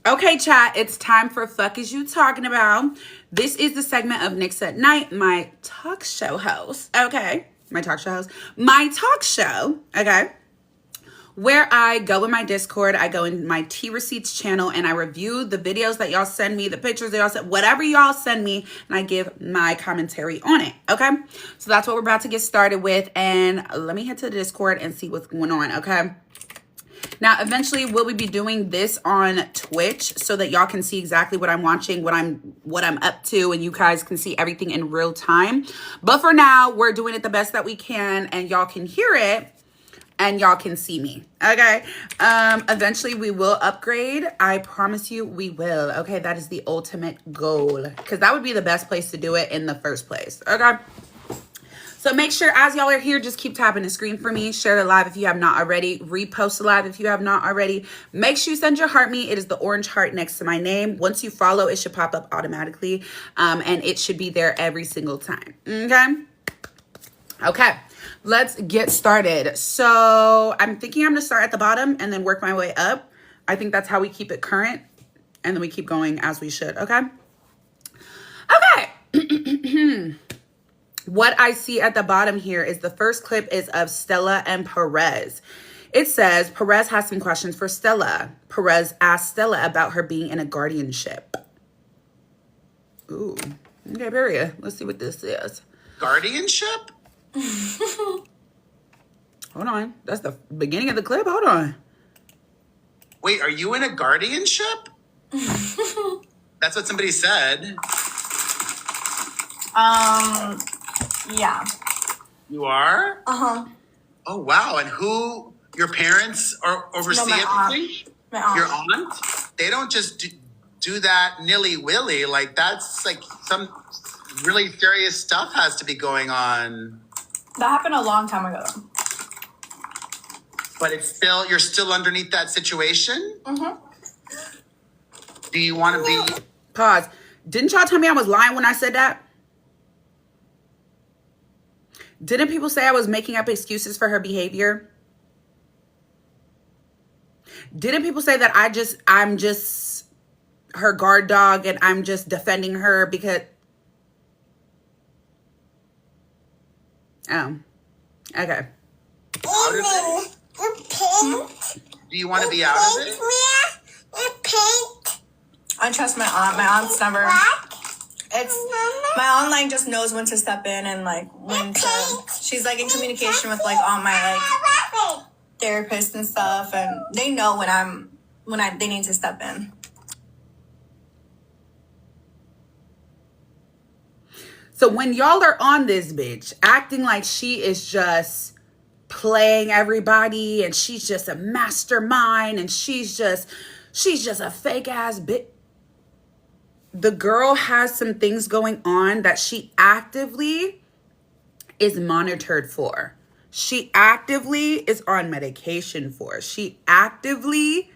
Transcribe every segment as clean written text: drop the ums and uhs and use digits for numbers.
Okay, chat, it's time for Fuck Is You Talking About. This is the segment of Nyx at Night, my talk show host. Okay, my talk show host. My talk show, okay, where I go in my Discord, I go in my Tea Receipts channel, and I review the videos that y'all send me, the pictures that y'all send, whatever y'all send me, and I give my commentary on it, okay? So that's what we're about to get started with, and let me head to the Discord and see what's going on, okay? Now, eventually, we'll be doing this on Twitch so that y'all can see exactly what I'm watching, what I'm up to, and you guys can see everything in real time. But for now, we're doing it the best that we can, and y'all can hear it, and y'all can see me, okay? Eventually, we will upgrade. I promise you we will, okay? That is the ultimate goal, because that would be the best place to do it in the first place, okay? So make sure, as y'all are here, just keep tapping the screen for me. Share the live if you have not already. Repost the live if you have not already. Make sure you send your heart me. It is the orange heart next to my name. Once you follow, it should pop up automatically. And it should be there every single time. Okay? Okay. Let's get started. So I'm thinking I'm going to start at the bottom and then work my way up. I think that's how we keep it current. And then we keep going as we should. Okay? Okay. What I see at the bottom here is the first clip is of Stella and Perez. It says, Perez has some questions for Stella. Perez asked Stella about her being in a guardianship. Ooh. Okay, period. Let's see what this is. Guardianship? Hold on. That's the beginning of the clip. Hold on. Wait, are you in a guardianship? That's what somebody said. Yeah. You are? Uh-huh. Oh, wow. And who, your parents are oversee everything? My aunt. Your aunt? They don't just do that nilly-willy. Like, that's like some really serious stuff has to be going on. That happened a long time ago. But you're still underneath that situation? Mm-hmm. Do you want to be... Pause. Didn't y'all tell me I was lying when I said that? Didn't people say I was making up excuses for her behavior? Didn't people say that I'm just her guard dog and I'm just defending her because... Oh, okay. Out of it? Do you want to be out of it? I trust my aunt. My aunt's never... My aunt, like, just knows when to step in and, like, when to... She's, like, in communication with, like, all my, like, therapists and stuff. And they know when they need to step in. So when y'all are on this bitch, acting like she is just playing everybody and she's just a mastermind and she's just a fake-ass bitch. The girl has some things going on that she actively is monitored for. She actively is on medication for. She actively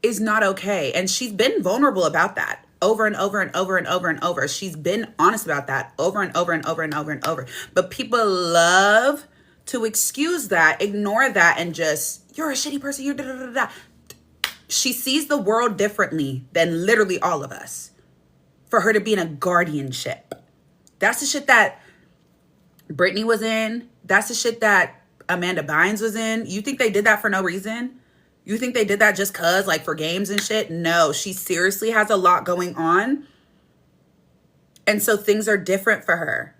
is not okay. And she's been vulnerable about that over and over and over and over and over. She's been honest about that over and over and over and over and over. But people love to excuse that, ignore that, and just, you're a shitty person, you're da-da-da-da. She sees the world differently than literally all of us. For her to be in a guardianship. That's the shit that Britney was in. That's the shit that Amanda Bynes was in. You think they did that for no reason? You think they did that just cause, like, for games and shit? No, she seriously has a lot going on. And so things are different for her.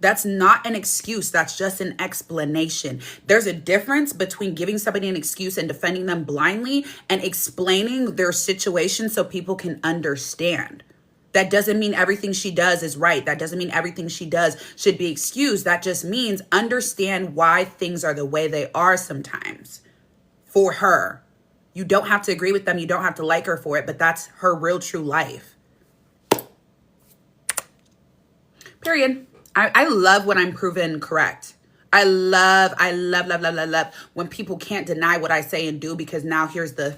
That's not an excuse. That's just an explanation. There's a difference between giving somebody an excuse and defending them blindly and explaining their situation so people can understand. That doesn't mean everything she does is right. That doesn't mean everything she does should be excused. That just means understand why things are the way they are sometimes for her. You don't have to agree with them. You don't have to like her for it, but that's her real true life. Period. I love when I'm proven correct. I love when people can't deny what I say and do because now here's the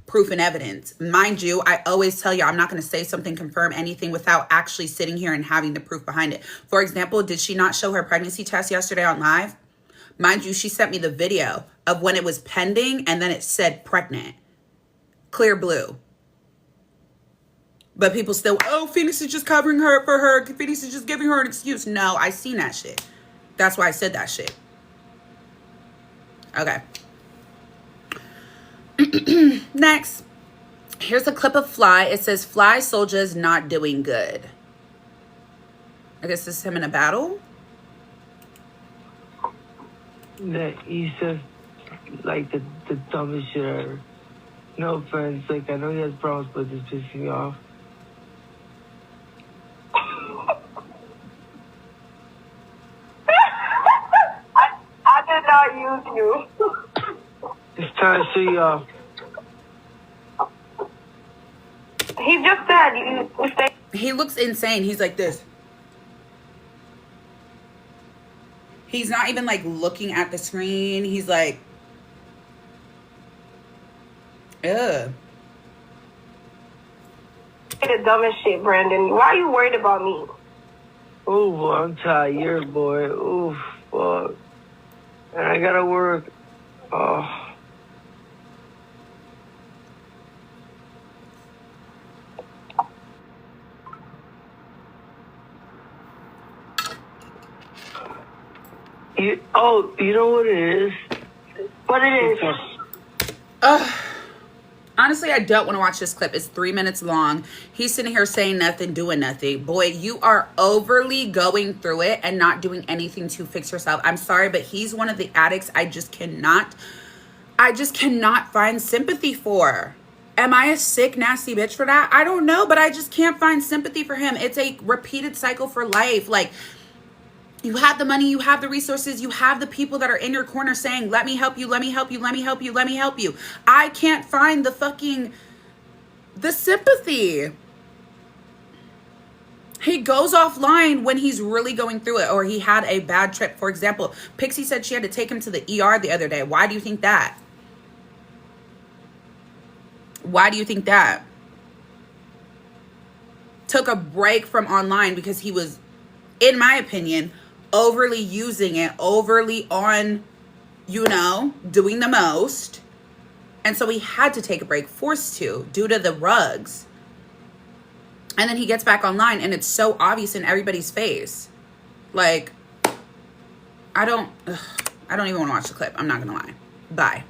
proof and evidence. Mind you, I always tell you I'm not going to say something, confirm anything without actually sitting here and having the proof behind it. For example, did she not show her pregnancy test yesterday on live? Mind you, she sent me the video of when it was pending and then it said pregnant. clear blue. But people still, oh, Feenyx is just covering her for her. Feenyx is just giving her an excuse. No, I seen that shit. That's why I said that shit. Okay. Next. Here's a clip of Fly. It says, Fly Soldier's not doing good. I guess this is him in a battle. That he says, like, the dumbest shit ever. No offense. Like, I know he has problems, but this pisses me off. I did not use you. It's time to show you off. He just said you stay. He looks insane. He's like this. He's not even like looking at the screen. He's like, ugh. The dumbest shit, Brandon. Why are you worried about me? Ooh, I'm tired, boy. Ooh, fuck. And I gotta work. Oh. You know what it is? What it is? Honestly, I don't want to watch this clip. It's 3 minutes long. He's sitting here saying nothing, doing nothing. Boy, you are overly going through it and not doing anything to fix yourself. I'm sorry, but he's one of the addicts I just cannot find sympathy for. Am I a sick, nasty bitch for that? I don't know, but I just can't find sympathy for him. It's a repeated cycle for life. Like, you have the money, you have the resources, you have the people that are in your corner saying, let me help you, let me help you, let me help you, let me help you. I can't find the sympathy. He goes offline when he's really going through it or he had a bad trip. For example, Pixie said she had to take him to the ER the other day. Why do you think that? Why do you think that? Took a break from online because he was, in my opinion, overly using it, overly on, doing the most. And so he had to take a break, forced to, due to the rugs. And then he gets back online and it's so obvious in everybody's face. Like, I don't even want to watch the clip. I'm not going to lie. Bye.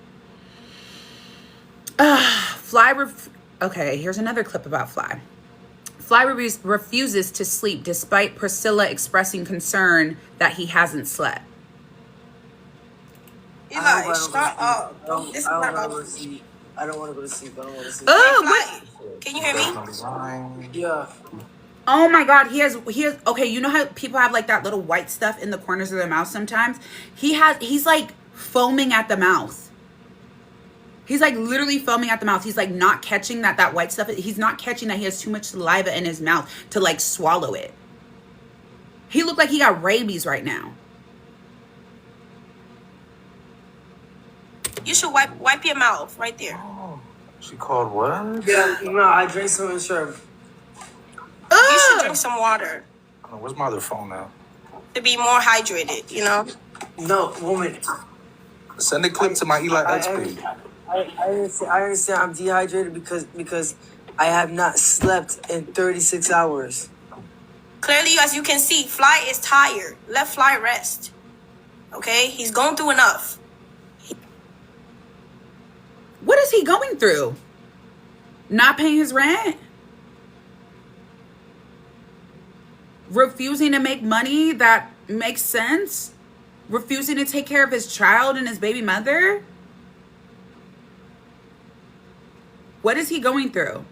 Okay, here's another clip about Fly. Fly refuses to sleep despite Priscilla expressing concern that he hasn't slept. Eli, stop up. I don't want to go to sleep. I don't want to go to sleep. Oh, what? Can you hear me? Yeah. Oh my God, he has, okay, you know how people have like that little white stuff in the corners of their mouth sometimes? He's like foaming at the mouth. He's like literally foaming at the mouth. He's like not catching that white stuff. He's not catching that he has too much saliva in his mouth to like swallow it. He looked like he got rabies right now. You should wipe your mouth right there. Oh, she called what? Yeah, no, I drank some insurance. You should drink some water Oh, where's my other phone now? to be more hydrated, you know? No, woman. Send a clip to my Eli X page. I understand I'm dehydrated because I have not slept in 36 hours. Clearly, as you can see, Fly is tired. Let Fly rest. Okay? He's going through enough. What is he going through? Not paying his rent? Refusing to make money that makes sense? Refusing to take care of his child and his baby mother? What is he going through?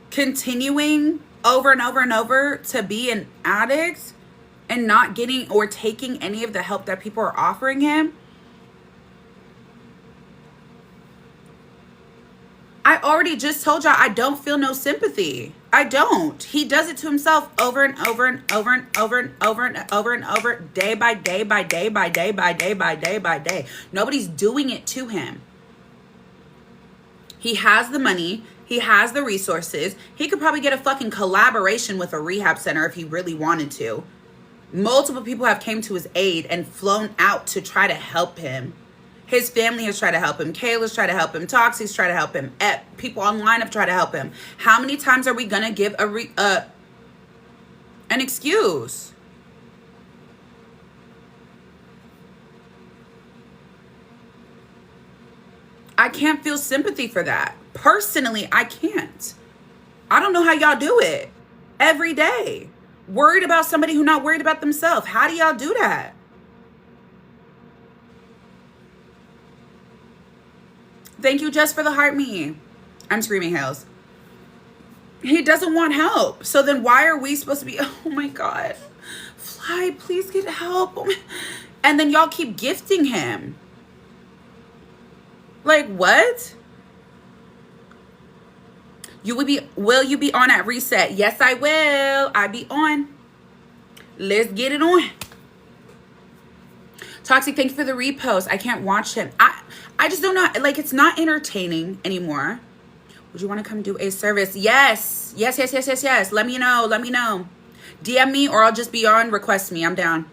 Continuing over and over and over to be an addict and not getting or taking any of the help that people are offering him? I already just told y'all I don't feel no sympathy. I don't. He does it to himself over and over and over and over and over and over and over, day by day by day by day by day by day by day. Nobody's doing it to him. He has the money. He has the resources. He could probably get a fucking collaboration with a rehab center if he really wanted to. Multiple people have came to his aid and flown out to try to help him. His family has tried to help him. Kayla's tried to help him. Toxie's tried to help him. People online have tried to help him. How many times are we going to give an excuse? I can't feel sympathy for that. Personally, I can't. I don't know how y'all do it every day. Worried about somebody who's not worried about themselves. How do y'all do that? Thank you, Just for the heart me. I'm screaming hells. He doesn't want help. So then why are we supposed to be, oh my God, Fly, please get help. And then y'all keep gifting him. Like, what? Will you be on at reset? Yes, I will. I be on. Let's get it on. Toxic, thank you for the repost. I can't watch him. I just don't know. Like, it's not entertaining anymore. Would you want to come do a service? Yes. Yes. Let me know. DM me or I'll just be on. Request me. I'm down.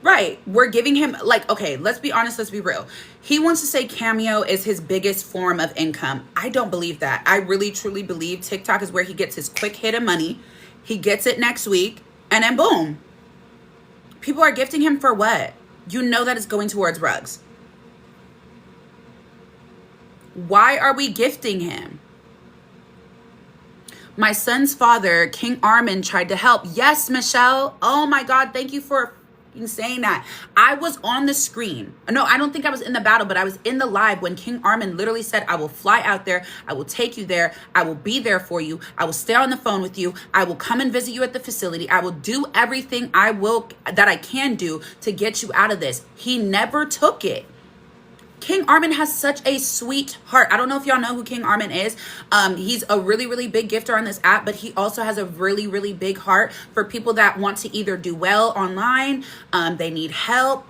Right. We're giving him, like, okay, let's be honest. Let's be real. He wants to say Cameo is his biggest form of income. I don't believe that. I really, truly believe TikTok is where he gets his quick hit of money. He gets it next week and then boom. People are gifting him for what? You know that it's going towards rugs. Why are we gifting him? My son's father, King Armin, tried to help. Yes, Michelle. Oh my God. Thank you for saying that. I was on the screen. No, I don't think I was in the battle, but I was in the live when King Armin literally said, I will fly out there. I will take you there. I will be there for you. I will stay on the phone with you. I will come and visit you at the facility. I will do everything that I can do to get you out of this. He never took it. King Armin has such a sweet heart. I don't know if y'all know who King Armin is. He's a really, really big gifter on this app, but he also has a really, really big heart for people that want to either do well online. They need help.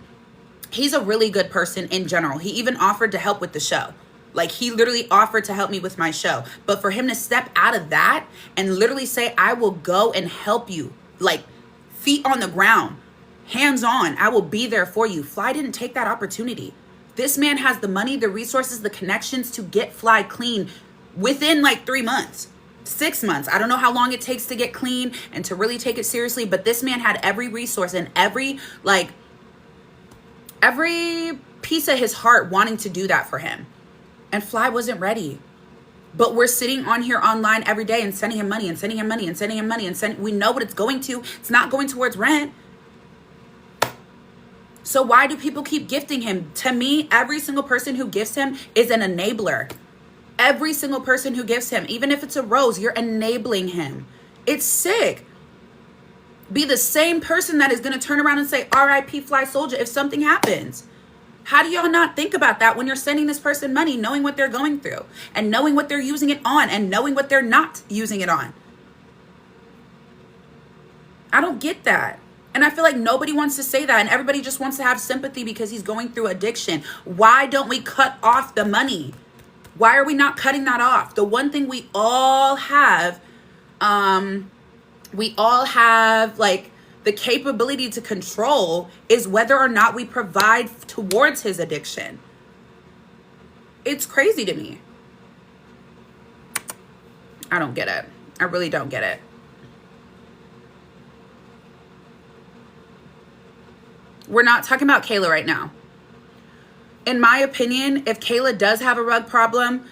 He's a really good person in general. He even offered to help with the show. Like, he literally offered to help me with my show. But for him to step out of that and literally say, I will go and help you, like feet on the ground, hands on, I will be there for you. Fly didn't take that opportunity. This man has the money, the resources, the connections to get Fly clean within like 3 months, 6 months. I don't know how long it takes to get clean and to really take it seriously, but this man had every resource and every piece of his heart wanting to do that for him. And Fly wasn't ready. But we're sitting on here online every day and sending him money and sending him money and sending him money and we know what it's going to. It's not going towards rent. So why do people keep gifting him? To me, every single person who gifts him is an enabler. Every single person who gifts him, even if it's a rose, you're enabling him. It's sick. Be the same person that is going to turn around and say, RIP Fly Soldier, if something happens. How do y'all not think about that when you're sending this person money, knowing what they're going through and knowing what they're using it on and knowing what they're not using it on? I don't get that. And I feel like nobody wants to say that. And everybody just wants to have sympathy because he's going through addiction. Why don't we cut off the money? Why are we not cutting that off? The one thing we all have like the capability to control is whether or not we provide towards his addiction. It's crazy to me. I don't get it. I really don't get it. We're not talking about Kayla right now. In my opinion, if Kayla does have a rug problem,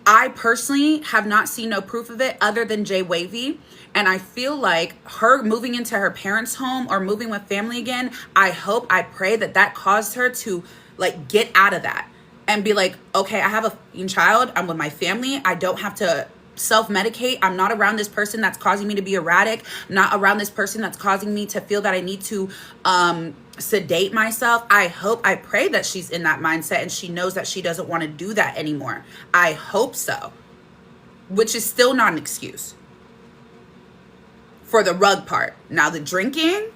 I personally have not seen no proof of it other than Jay Wavy. And I feel like her moving into her parents' home or moving with family again, I pray that caused her to like get out of that and be like, okay, I have a child. I'm with my family. I don't have to self-medicate. I'm not around this person that's causing me to be erratic. I'm not around this person that's causing me to feel that I need to sedate myself. I pray that she's in that mindset and she knows that she doesn't want to do that anymore. I hope so. Which is still not an excuse for the rug part. Now the drinking,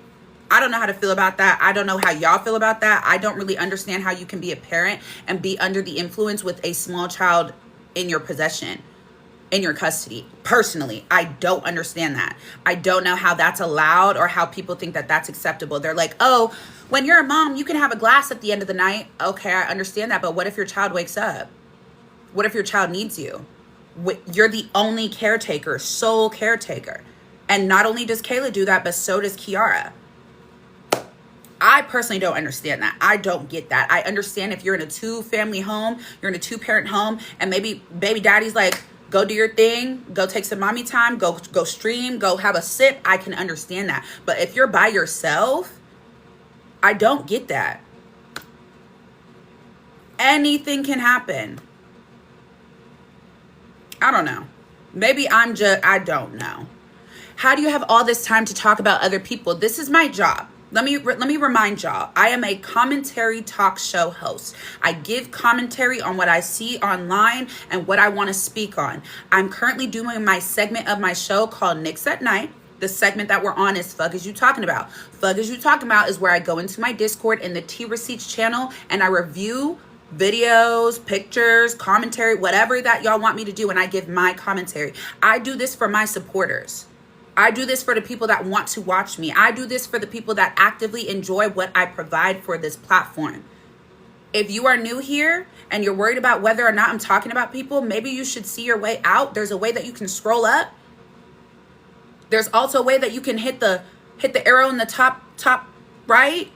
I don't know how to feel about that. I don't know how y'all feel about that. I don't really understand how you can be a parent and be under the influence with a small child in your possession. in your custody. Personally, I don't understand that. I don't know how that's allowed or how people think that that's acceptable. They're like, oh, when you're a mom, you can have a glass at the end of the night. Okay, I understand that. But what if your child wakes up? What if your child needs you? You're the only caretaker, sole caretaker. And not only does Kayla do that, but so does Kiara. I personally don't understand that. I don't get that. I understand if you're in a 2-family home, you're in a 2-parent home, and maybe baby daddy's like, go do your thing, go take some mommy time, go stream, go have a sip. I can understand that. But if you're by yourself, I don't get that. Anything can happen. I don't know. Maybe I don't know. How do you have all this time to talk about other people? This is my job. Let me remind y'all, I am a commentary talk show host. I give commentary on what I see online and what I want to speak on. I'm currently doing my segment of my show called Feenyx at Night. The segment that we're on is Fuck Is You Talking About? Fuck Is You Talking About is where I go into my Discord in the T Receipts channel and I review videos, pictures, commentary, whatever that y'all want me to do, and I give my commentary. I do this for my supporters. I do this for the people that want to watch me. I do this for the people that actively enjoy what I provide for this platform. If you are new here and you're worried about whether or not I'm talking about people, maybe you should see your way out. There's a way that you can scroll up. There's also a way that you can hit the arrow in the top right.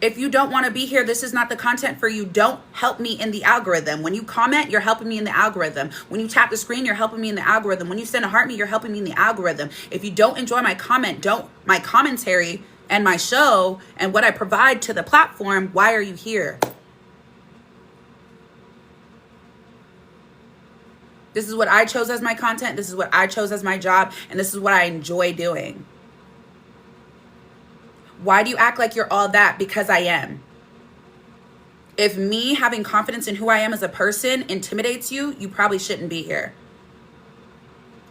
If you don't want to be here, this is not the content for you. Don't help me in the algorithm. When you comment, you're helping me in the algorithm. When you tap the screen, you're helping me in the algorithm. When you send a heart me, you're helping me in the algorithm. If you don't enjoy my my commentary and my show and what I provide to the platform, why are you here? This is what I chose as my content. This is what I chose as my job. And this is what I enjoy doing. Why do you act like you're all that? Because I am. If me having confidence in who I am as a person intimidates you, you probably shouldn't be here.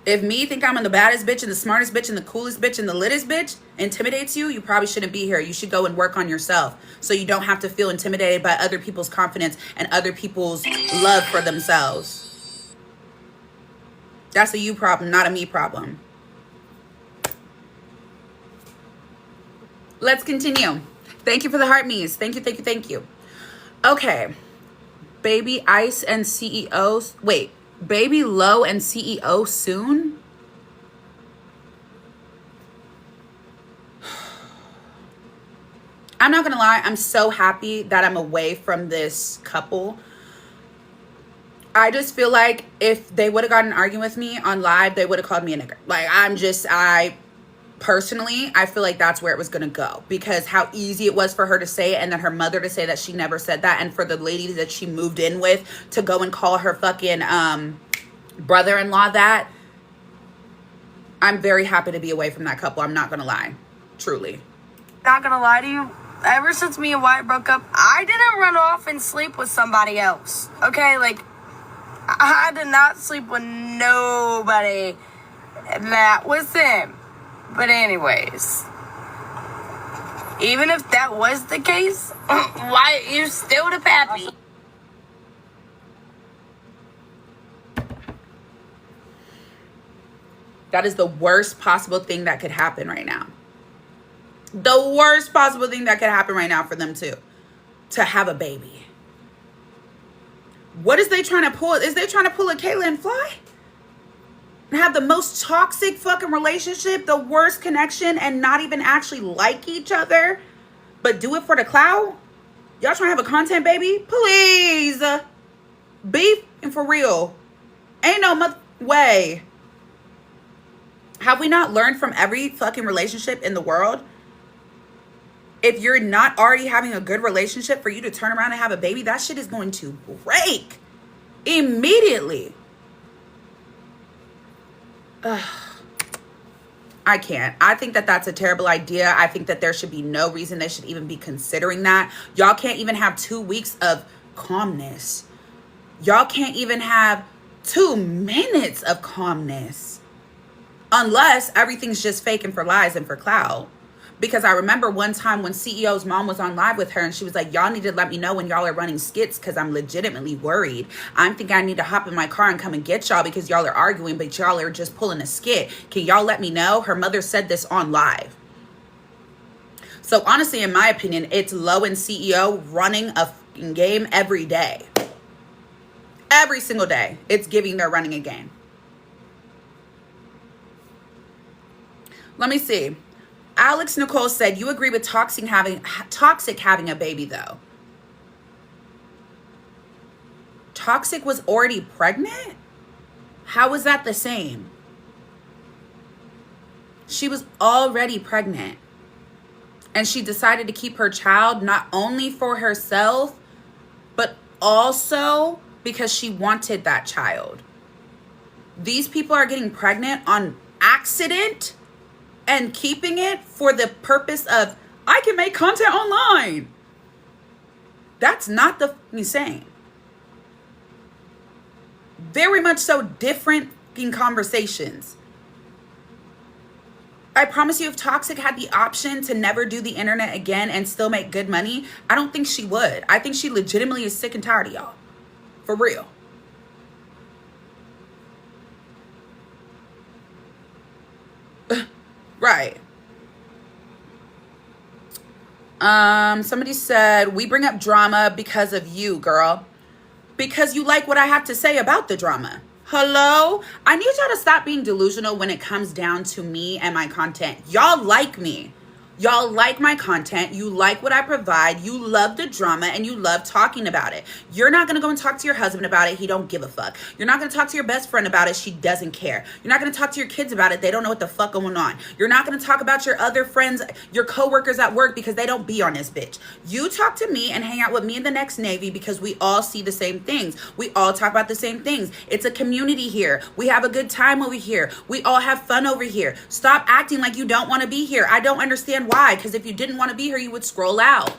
If me think I'm the baddest bitch and the smartest bitch and the coolest bitch and the littest bitch intimidates you, you probably shouldn't be here. You should go and work on yourself so you don't have to feel intimidated by other people's confidence and other people's love for themselves. That's a you problem, not a me problem. Let's continue. Thank you for the heart me's. Thank you, thank you, thank you. Okay. Baby Ice and CEO. Wait. Baby Low and CEO soon? I'm not going to lie. I'm so happy that I'm away from this couple. I just feel like if they would have gotten arguing with me on live, they would have called me a nigger. Like, personally, I feel like that's where it was going to go because how easy it was for her to say it and then her mother to say that she never said that. And for the lady that she moved in with to go and call her fucking brother-in-law that. I'm very happy to be away from that couple. I'm not going to lie. Truly. Not gonna lie to you, ever since me and Wyatt broke up, I didn't run off and sleep with somebody else. Okay, like, I did not sleep with nobody. That was him. But anyways, even if that was the case, why you still the pappy? That is the worst possible thing that could happen right now. The worst possible thing that could happen right now for them to have a baby. What is they trying to pull? Is they trying to pull a Kayla and Fly? And have the most toxic fucking relationship, the worst connection, and not even actually like each other, but do it for the clout? Y'all trying to have a content baby? Please. Beef and for real. Ain't no way. Have we not learned from every fucking relationship in the world? If you're not already having a good relationship, for you to turn around and have a baby, that shit is going to break immediately. Ugh. I can't. I think that that's a terrible idea. I think that there should be no reason they should even be considering that. Y'all can't even have 2 weeks of calmness. Y'all can't even have 2 minutes of calmness. Unless everything's just faking for lies and for clout. Because I remember one time when CEO's mom was on live with her and she was like, y'all need to let me know when y'all are running skits because I'm legitimately worried. I'm thinking I need to hop in my car and come and get y'all because y'all are arguing, but y'all are just pulling a skit. Can y'all let me know? Her mother said this on live. So honestly, in my opinion, it's Lo and CEO running a fucking game every day. Every single day. It's giving they're running a game. Let me see. Alex Nicole said, you agree with Toxic having a baby, though. Toxic was already pregnant? How is that the same? She was already pregnant. And she decided to keep her child not only for herself, but also because she wanted that child. These people are getting pregnant on accident and keeping it for the purpose of, I can make content online. That's not the same. Very much so different conversations. I promise you, if Toxic had the option to never do the internet again and still make good money, I don't think she would. I think she legitimately is sick and tired of y'all. For real. Right. Somebody said, we bring up drama because of you, girl. Because you like what I have to say about the drama. Hello? I need y'all to stop being delusional when it comes down to me and my content. Y'all like me. Y'all like my content. You like what I provide. You love the drama and you love talking about it. You're not going to go and talk to your husband about it. He don't give a fuck. You're not going to talk to your best friend about it. She doesn't care. You're not going to talk to your kids about it. They don't know what the fuck going on. You're not going to talk about your other friends, your coworkers at work because they don't be on this bitch. You talk to me and hang out with me in the next Navy because we all see the same things. We all talk about the same things. It's a community here. We have a good time over here. We all have fun over here. Stop acting like you don't want to be here. I don't understand why, because if you didn't want to be here, you would scroll out.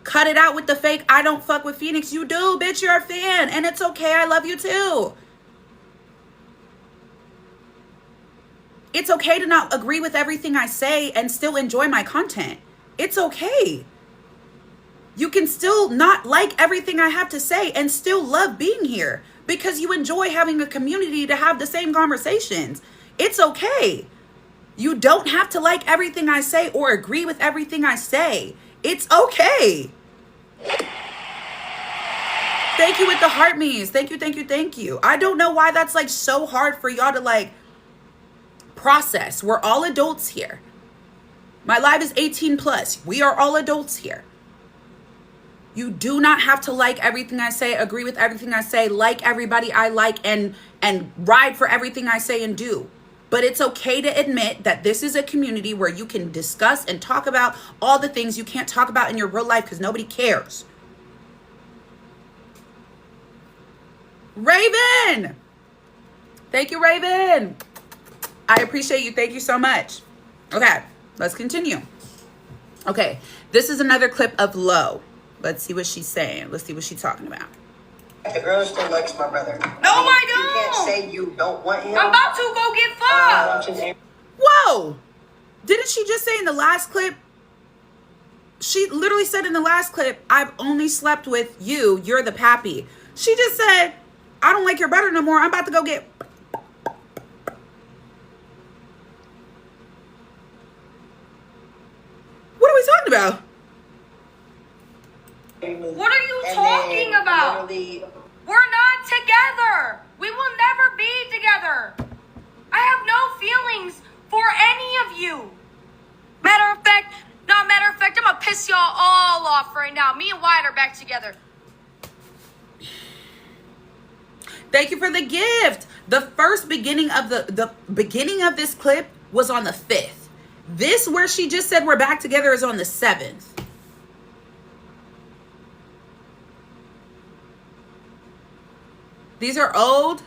Cut it out with the fake, I don't fuck with Feenyx. You do, bitch, you're a fan. And it's okay, I love you too. It's okay to not agree with everything I say and still enjoy my content. It's okay. You can still not like everything I have to say and still love being here because you enjoy having a community to have the same conversations. It's okay. You don't have to like everything I say or agree with everything I say. It's okay. Thank you with the heart me's. Thank you, thank you, thank you. I don't know why that's like so hard for y'all to like process. We're all adults here. My live is 18 plus. We are all adults here. You do not have to like everything I say, agree with everything I say, like everybody I like, and ride for everything I say and do. But it's okay to admit that this is a community where you can discuss and talk about all the things you can't talk about in your real life because nobody cares. Raven! Thank you, Raven. I appreciate you. Thank you so much. Okay, let's continue. Okay, this is another clip of Lo. Let's see what she's saying. Let's see what she's talking about. The girl still likes my brother. No, I don't. You can't say you don't want him. I'm about to go get fucked. Whoa! Didn't she just say in the last clip? She literally said in the last clip, I've only slept with you. You're the pappy. She just said, I don't like your brother no more. I'm about to go get... What are we talking about? What are you talking about? We're not together. We will never be together. I have no feelings for any of you. Matter of fact, I'm gonna piss y'all all off right now. Me and Wyatt are back together. Thank you for the gift. The first beginning of the beginning of this clip was on the 5th. This where she just said we're back together is on the 7th. These are old.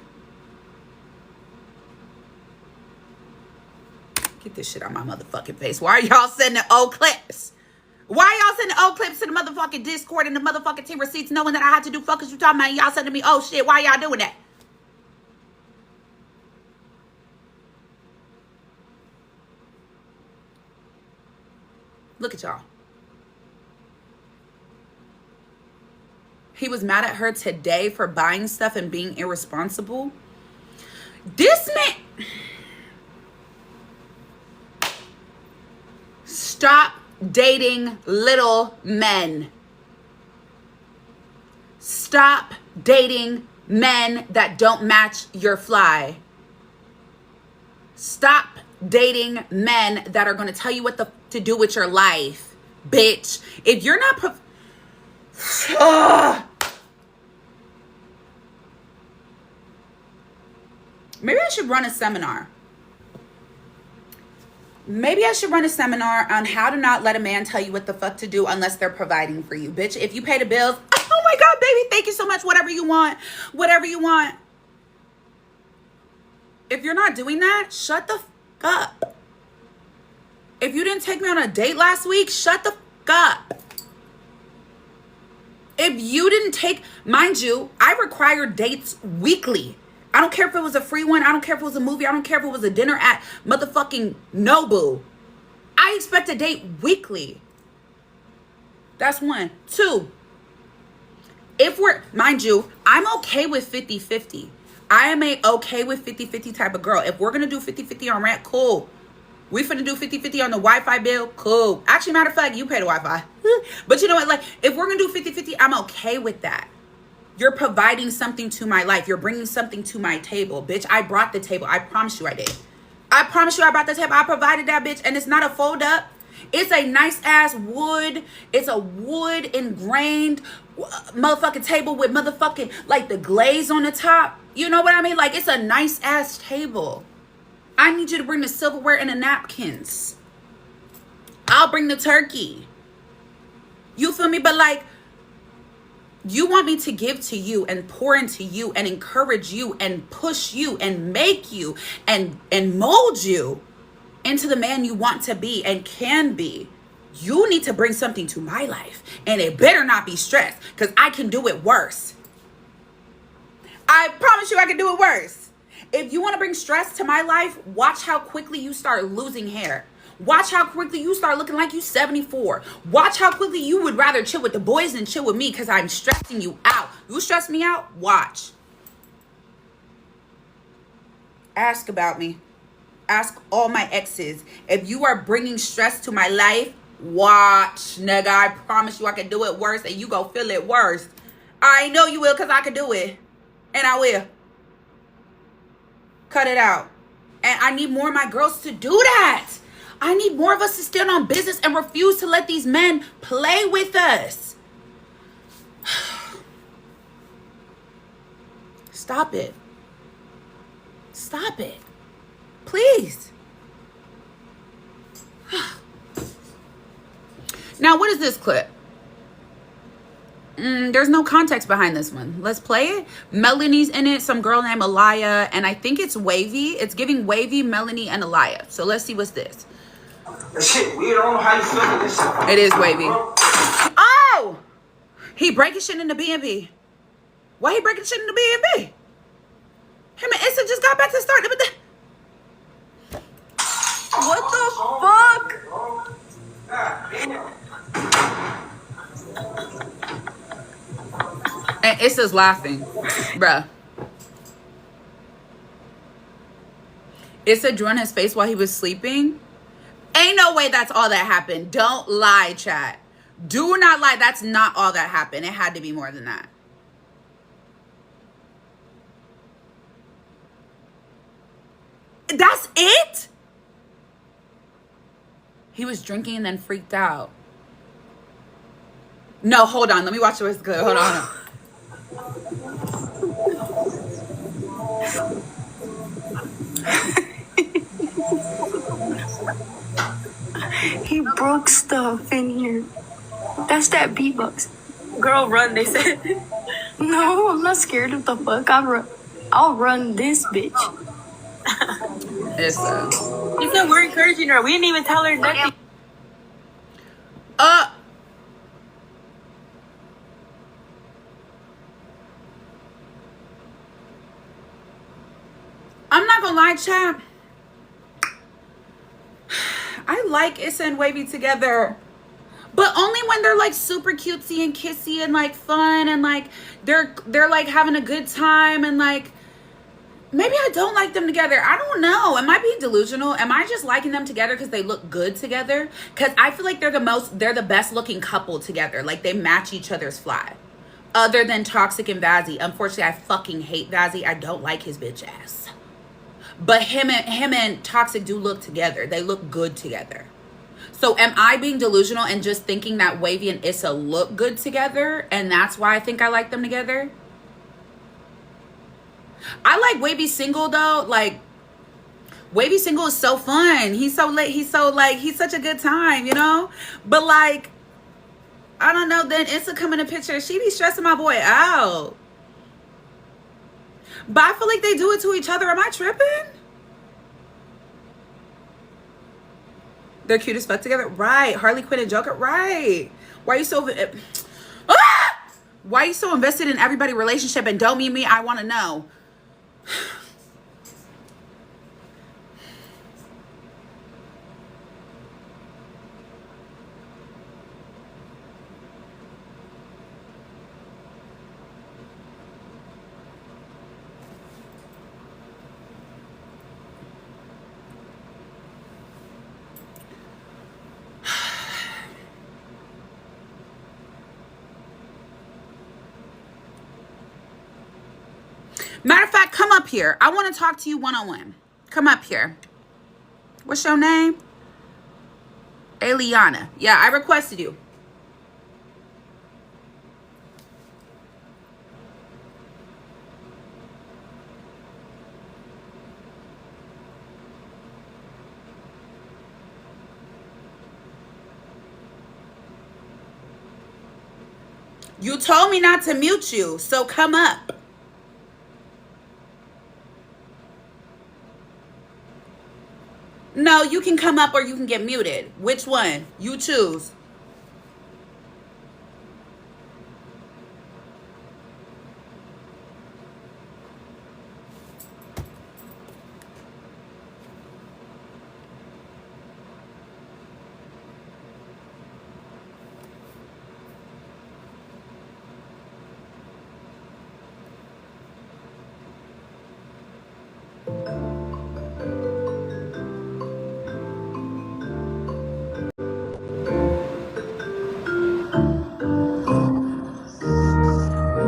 Get this shit out my motherfucking face. Why are y'all sending old clips? Why are y'all sending old clips to the motherfucking Discord and the motherfucking team receipts knowing that I had to do fuckers you talking about? Y'all sending me, oh shit, why y'all doing that? Look at y'all. He was mad at her today for buying stuff and being irresponsible. This man... Stop dating little men. Stop dating men that don't match your fly. Stop dating men that are going to tell you what to do with your life, bitch. If you're not... Maybe I should run a seminar. Maybe I should run a seminar on how to not let a man tell you what the fuck to do unless they're providing for you. Bitch, if you pay the bills, oh my God, baby, thank you so much. Whatever you want. Whatever you want. If you're not doing that, shut the fuck up. If you didn't take me on a date last week, shut the fuck up. If you didn't take, mind you, I require dates weekly. I don't care if it was a free one. I don't care if it was a movie. I don't care if it was a dinner at motherfucking Nobu. I expect a date weekly. That's one. Two, if we're, mind you, I'm okay with 50-50. I am okay with 50-50 type of girl. If we're going to do 50-50 on rent, cool. We finna do 50-50 on the Wi-Fi bill, cool. Actually, matter of fact, you pay the Wi-Fi. But you know what? Like, if we're going to do 50-50, I'm okay with that. You're providing something to my life. You're bringing something to my table. Bitch, I brought the table. I promise you I did. I promise you I brought the table. I provided that, bitch. And it's not a fold up. It's a nice ass wood. It's a wood ingrained motherfucking table with motherfucking like the glaze on the top. You know what I mean? Like, it's a nice ass table. I need you to bring the silverware and the napkins. I'll bring the turkey. You feel me? But like, you want me to give to you and pour into you and encourage you and push you and make you and mold you into the man you want to be and can be. You need to bring something to my life, and it better not be stress, because I can do it worse. I promise you I can do it worse. If you want to bring stress to my life, watch how quickly you start losing hair. Watch how quickly you start looking like you 74. Watch how quickly you would rather chill with the boys than chill with me because I'm stressing you out. You stress me out? Watch. Ask about me. Ask all my exes. If you are bringing stress to my life, watch, nigga. I promise you I can do it worse and you go feel it worse. I know you will because I can do it. And I will. Cut it out. And I need more of my girls to do that. I need more of us to stand on business and refuse to let these men play with us. Stop it. Stop it. Please. Now, what is this clip? There's no context behind this one. Let's play it. Melanie's in it. Some girl named Aliyah. And I think it's Wavy. It's giving Wavy, Melanie, and Aliyah. So let's see what's this. That shit weird. I don't know how you feel this shit. It is Wavy. Oh! He breaking shit in the B&B. Why he breaking shit in the B&B? Him and Issa just got back to the start. What the fuck? And Issa's laughing. Bruh. Issa drew on his face while he was sleeping. Ain't no way that's all that happened. Don't lie, chat. Do not lie. That's not all that happened. It had to be more than that. That's it? He was drinking and then freaked out. No, hold on. Let me watch the rest of the clip. Hold on. He broke stuff in here. That's that beatbox. Girl, run, they said. No, I'm not scared of the fuck. I'll run this bitch. Issa. He said we're encouraging her. We didn't even tell her nothing. I'm not gonna lie, chat. I like Issa and Wavy together. But only when they're like super cutesy and kissy and like fun and like they're like having a good time and like maybe I don't like them together. I don't know. Am I being delusional? Am I just liking them together because they look good together? Because I feel like they're the best looking couple together. Like they match each other's fly. Other than Toxic and Vazzy. Unfortunately, I fucking hate Vazzy. I don't like his bitch ass. But him and Toxic do look together. They look good together. So am I being delusional and just thinking that Wavy and Issa look good together? And that's why I think I like them together? I like Wavy single though. Like Wavy single is so fun. He's so lit. He's such a good time, you know? But like, I don't know. Then Issa come in a picture. She be stressing my boy out. But I feel like they do it to each other. Am I tripping? They're cute as fuck together. Right. Harley Quinn and Joker. Right. Why are you so... Why are you so invested in everybody's relationship and don't mean me? I want to know. Matter of fact, come up here. I want to talk to you one-on-one. Come up here. What's your name? Eliana. Yeah, I requested you. You told me not to mute you, so come up. No, you can come up or you can get muted. Which one? You choose.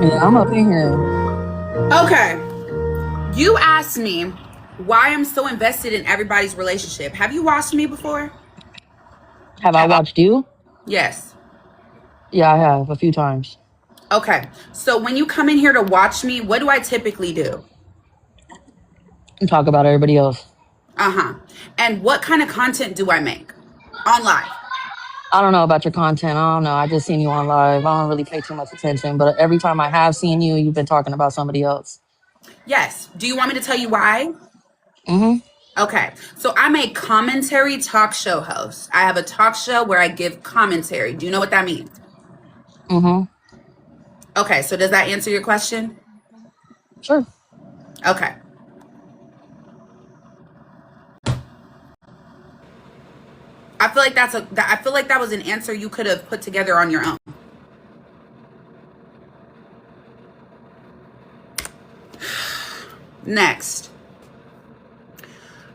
Yeah, I'm up in here. Okay. You asked me why I'm so invested in everybody's relationship. Have you watched me before? Have I watched you? Yes. Yeah, I have a few times. Okay. So when you come in here to watch me, what do I typically do? And talk about everybody else. Uh-huh. And what kind of content do I make on live? I don't know about your content. I don't know. I just seen you on live. I don't really pay too much attention. But every time I have seen you, you've been talking about somebody else. Yes. Do you want me to tell you why? Mm-hmm. Okay. So I'm a commentary talk show host. I have a talk show where I give commentary. Do you know what that means? Mm-hmm. Okay. So does that answer your question? Sure. Okay. I feel like that was an answer you could have put together on your own. Next.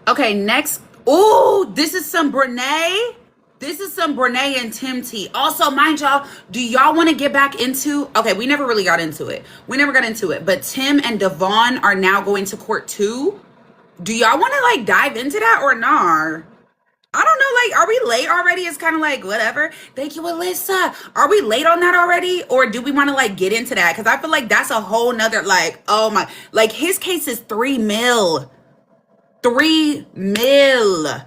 Okay, next. Oh, this is some Brene. This is some Brene and Tim T. Also, mind y'all, do y'all want to get back into... Okay, we never really got into it. But Tim and Devon are now going to court too. Do y'all want to like dive into that or not? I don't know, like, are we late already? It's kind of like, whatever. Thank you, Alyssa. Are we late on that already? Or do we want to, like, get into that? Because I feel like that's a whole nother, like, oh my. Like, his case is $3 million. $3 million.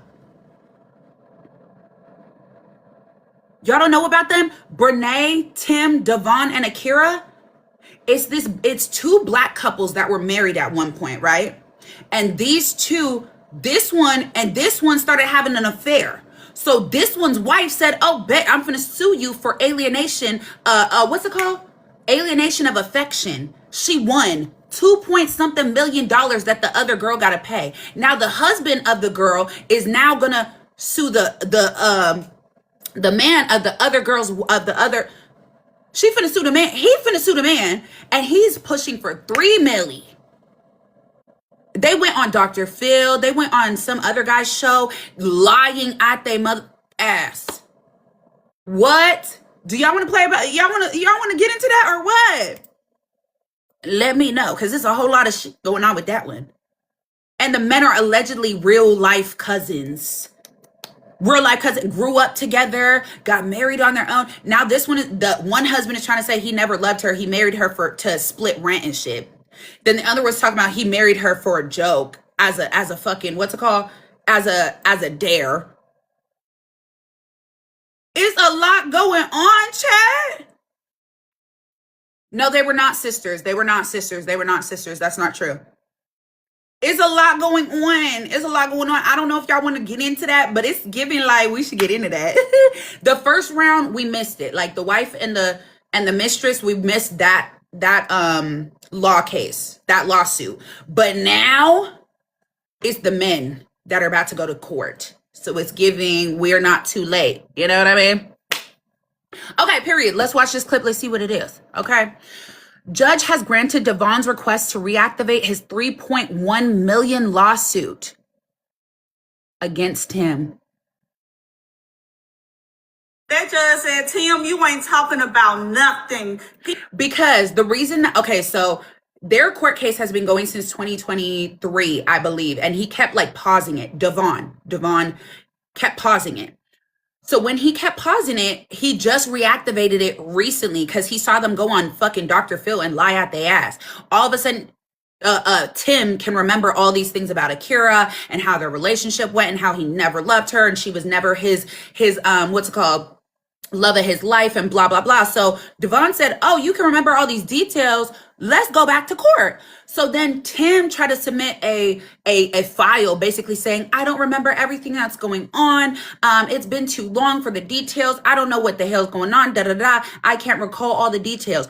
Y'all don't know about them? Brene, Tim, Devon, and Akira? It's two black couples that were married at one point, right? And these two... This one started having an affair. So this one's wife said, oh, bet I'm going to sue you for alienation. What's it called? Alienation of affection. She won $2 million that the other girl got to pay. Now the husband of the girl is now going to sue the The man of the other girls of the other, she finna sue the man. He finna sue the man, and he's pushing for $3 million. They went on Dr. Phil. They went on some other guy's show, lying at their mother ass. What? Do y'all want to play about? Y'all want to get into that or what? Let me know, because there's a whole lot of shit going on with that one. And the men are allegedly real life cousins. Real life cousin, grew up together, got married on their own. Now this one is the one husband is trying to say he never loved her. He married her to split rent and shit. Then the other was talking about he married her for a joke as a fucking, what's it called? As a dare. It's a lot going on, Chad. No, they were not sisters. They were not sisters. They were not sisters. That's not true. It's a lot going on. It's a lot going on. I don't know if y'all want to get into that, but it's giving like we should get into that. The first round, we missed it. Like the wife and the mistress, we missed that law case, that lawsuit. But now it's the men that are about to go to court. So it's giving we're not too late. You know what I mean? Okay, period. Let's watch this clip. Let's see what it is. Okay. Judge has granted Devon's request to reactivate his $3.1 million lawsuit against him. That judge said, Tim, you ain't talking about nothing. Because the reason, okay, so their court case has been going since 2023, I believe, and he kept like pausing it. Devon kept pausing it. So when he kept pausing it, he just reactivated it recently because he saw them go on fucking Dr. Phil and lie at their ass. All of a sudden, Tim can remember all these things about Akira and how their relationship went and how he never loved her and she was never his what's it called? Love of his life and blah, blah, blah. So Devon said, oh, you can remember all these details. Let's go back to court. So then Tim tried to submit a file basically saying, I don't remember everything that's going on. It's been too long for the details. I don't know what the hell's going on. Da, da, da. I can't recall all the details.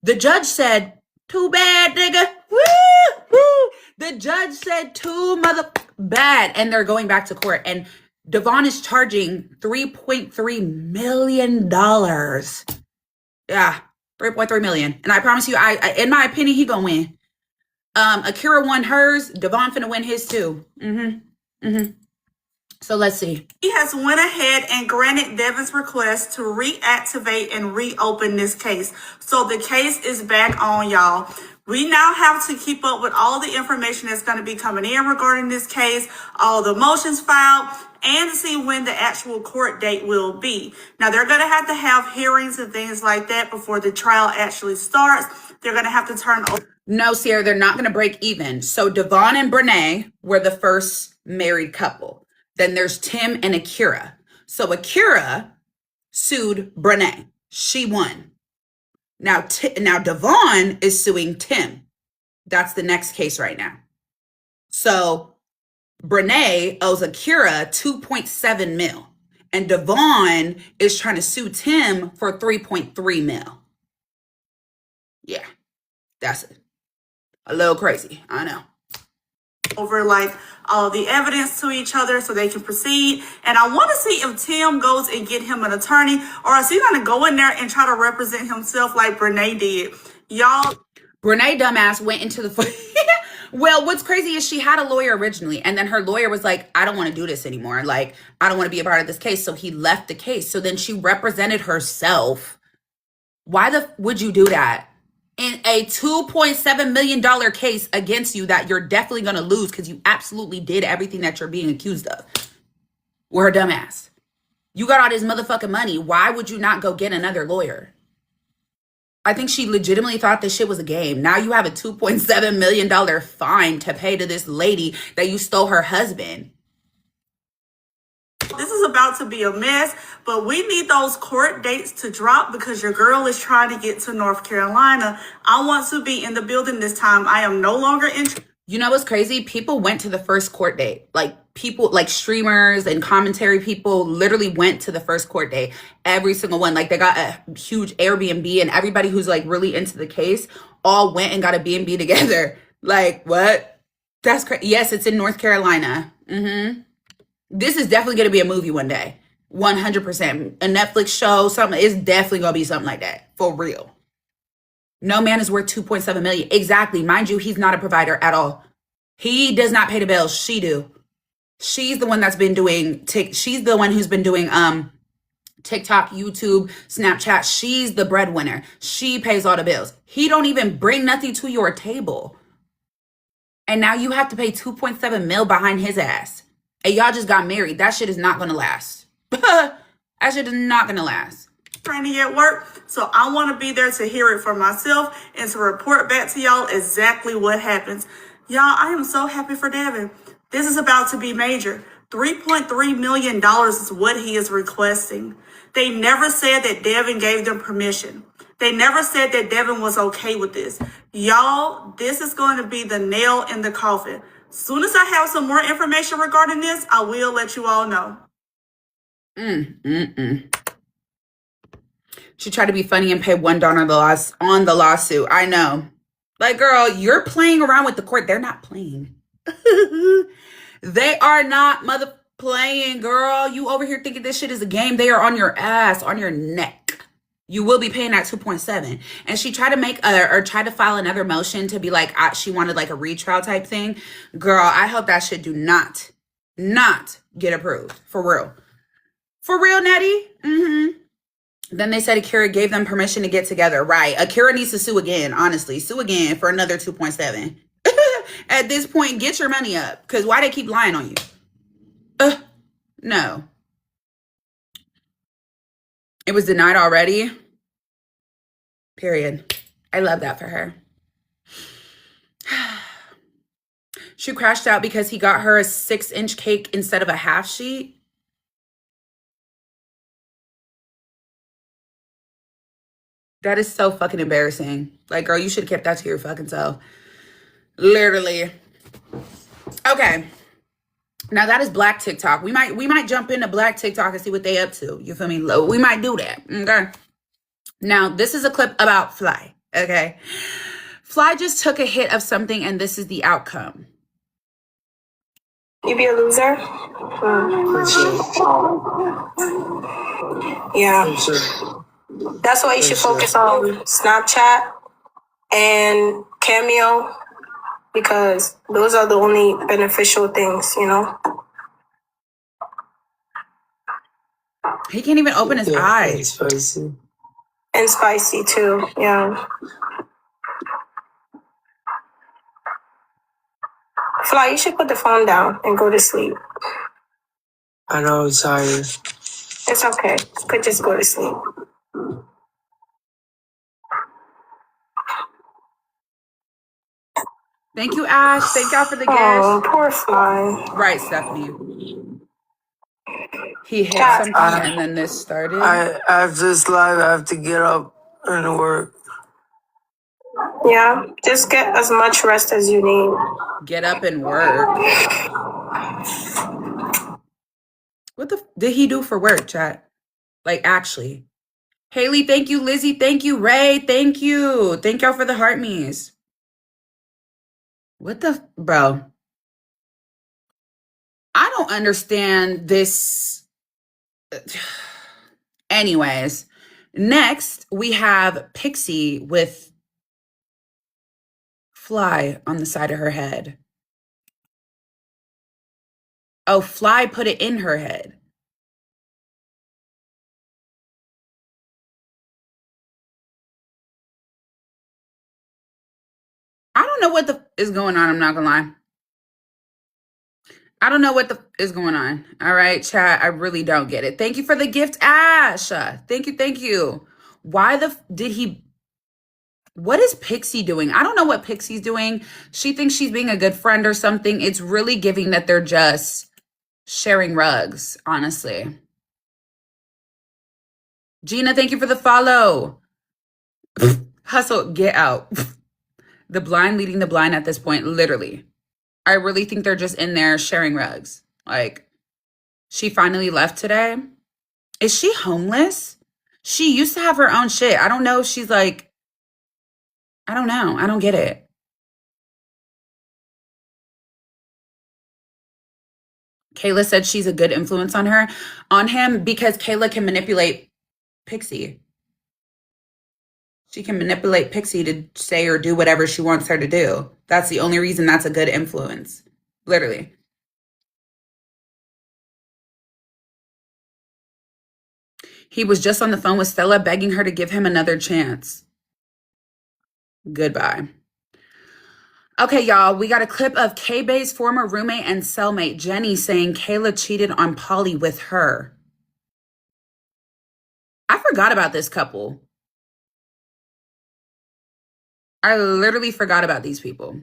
The judge said, too bad, nigga. Woo, woo. The judge said too mother bad. And they're going back to court. And Devon is charging $3.3 million. Yeah, $3.3 million. And I promise you, I in my opinion, he gonna win. Akira won hers. Devon finna win his too. So let's see. He has went ahead and granted Devin's request to reactivate and reopen this case. So the case is back on, y'all. We now have to keep up with all the information that's going to be coming in regarding this case, all the motions filed, and to see when the actual court date will be. Now, they're going to have hearings and things like that before the trial actually starts. They're going to have to turn over. No, Sierra, they're not going to break even. So Devon and Brene were the first married couple. Then there's Tim and Akira. So Akira sued Brene. She won. Now Devon is suing Tim. That's the next case right now. So Brene owes Akira $2.7 million. And Devon is trying to sue Tim for $3.3 million. Yeah, that's it. A little crazy, I know. Over like all the evidence to each other so they can proceed. And I want to see if Tim goes and get him an attorney, or is he going to go in there and try to represent himself like Brene did? Y'all. Brene dumbass went into the well, what's crazy is she had a lawyer originally, and then her lawyer was like, I don't want to do this anymore. Like, I don't want to be a part of this case. So he left the case. So then she represented herself. Why would you do that? In a $2.7 million case against you that you're definitely going to lose because you absolutely did everything that you're being accused of. With her dumbass. You got all this motherfucking money. Why would you not go get another lawyer? I think she legitimately thought this shit was a game. Now you have a $2.7 million fine to pay to this lady that you stole her husband. This is about to be a mess, but we need those court dates to drop because your girl is trying to get to North Carolina. I want to be in the building this time. I am no longer interested. You know what's crazy? People went to the first court date. Like people, like streamers and commentary people literally went to the first court date. Every single one. Like they got a huge Airbnb and everybody who's like really into the case all went and got a B&B together. Like what? That's crazy. Yes, it's in North Carolina. This is definitely going to be a movie one day. 100%. A Netflix show, something, it's definitely gonna be something like that. For real. No man is worth 2.7 million. Exactly. Mind you, he's not a provider at all. He does not pay the bills. She do. She's the one that's been doing she's the one who's been doing TikTok, YouTube, Snapchat. She's the breadwinner. She pays all the bills. He don't even bring nothing to your table. And now you have to pay 2.7 mil behind his ass. And y'all just got married. That shit is not gonna last. That shit is not gonna last. Training at work, so I want to be there to hear it for myself and to report back to y'all exactly what happens. Y'all, I am so happy for Devin. This is about to be major. $3.3 million is what he is requesting. They never said that Devin gave them permission. They never said that Devin was okay with this. Y'all, this is going to be the nail in the coffin. Soon as I have some more information regarding this, I will let you all know. She tried to be funny and pay $1 on the lawsuit. I know. Like, girl, you're playing around with the court. They're not playing. They are not mother playing, girl. You over here thinking this shit is a game. They are on your ass, on your neck. You will be paying that 2.7. And she tried to make try to file another motion to be like, she wanted like a retrial type thing. Girl, I hope that shit do not get approved. For real. For real, Nettie? Then they said Akira gave them permission to get together. Right. Akira needs to sue again, honestly. Sue again for another 2.7. At this point, get your money up. Because why they keep lying on you? No. It was denied already. Period. I love that for her. She crashed out because he got her a 6-inch cake instead of a half sheet. That is so fucking embarrassing. Like, girl, you should have kept that to your fucking self. Literally. Okay. Now that is Black TikTok. We might jump into Black TikTok and see what they up to. You feel me? We might do that. Okay. Now, this is a clip about Fly. Okay. Fly just took a hit of something and this is the outcome. You be a loser? Yeah. That's why you should focus on Snapchat and Cameo, because those are the only beneficial things, you know? He can't even open his eyes. Spicy. And spicy too, yeah. Fly, you should put the phone down and go to sleep. I know, I'm tired. It's okay. You could just go to sleep. Thank you, Ash. Thank y'all for the Oh, gift. poor Fly. Right, Stephanie. He hit something and then this started. After this live, I have to get up and work. Yeah, just get as much rest as you need. Get up and work. What the did he do for work, chat? Like, actually. Haley, thank you. Lizzie, thank you. Ray, thank you. Thank y'all for the heart me's. What the, bro? I don't understand this. Anyways, next we have Pixie with Fly on the side of her head. Oh, Fly put it in her head. I don't know what the is going on. I'm not gonna lie. I don't know what the is going on. All right, chat. I really don't get it. Thank you for the gift, Ash. Thank you. Thank you. Why did he? What is Pixie doing? I don't know what Pixie's doing. She thinks she's being a good friend or something. It's really giving that they're just sharing rugs, honestly. Gina, thank you for the follow. Hustle, get out. The blind leading the blind at this point, literally. I really think they're just in there sharing rugs. Like, she finally left today. Is she homeless? She used to have her own shit. I don't know if she's like, I don't know. I don't get it. Kayla said she's a good influence on him, because Kayla can manipulate Pixie. She can manipulate Pixie to say or do whatever she wants her to do. That's the only reason that's a good influence. Literally. He was just on the phone with Stella begging her to give him another chance. Goodbye. Okay, y'all, we got a clip of K-Bay's former roommate and cellmate, Jenny, saying Kayla cheated on Polly with her. I forgot about this couple. I literally forgot about these people.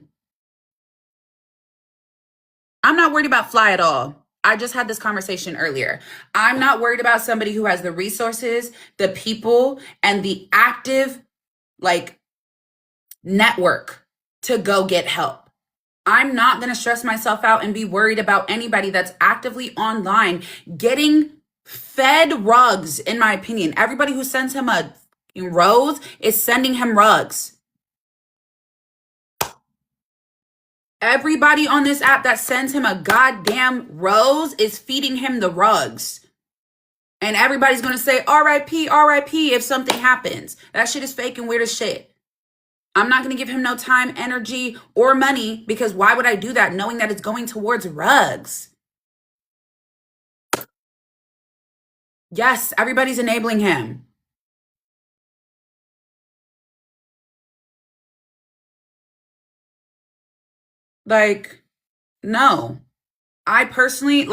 I'm not worried about Fly at all. I just had this conversation earlier. I'm not worried about somebody who has the resources, the people, and the active, network to go get help. I'm not going to stress myself out and be worried about anybody that's actively online getting fed rugs, in my opinion. Everybody who sends him a rose is sending him rugs. Everybody on this app that sends him a goddamn rose is feeding him the rugs. And everybody's going to say, RIP, RIP, if something happens. That shit is fake and weird as shit. I'm not going to give him no time, energy, or money, because why would I do that knowing that it's going towards rugs? Yes, everybody's enabling him. No. I personally,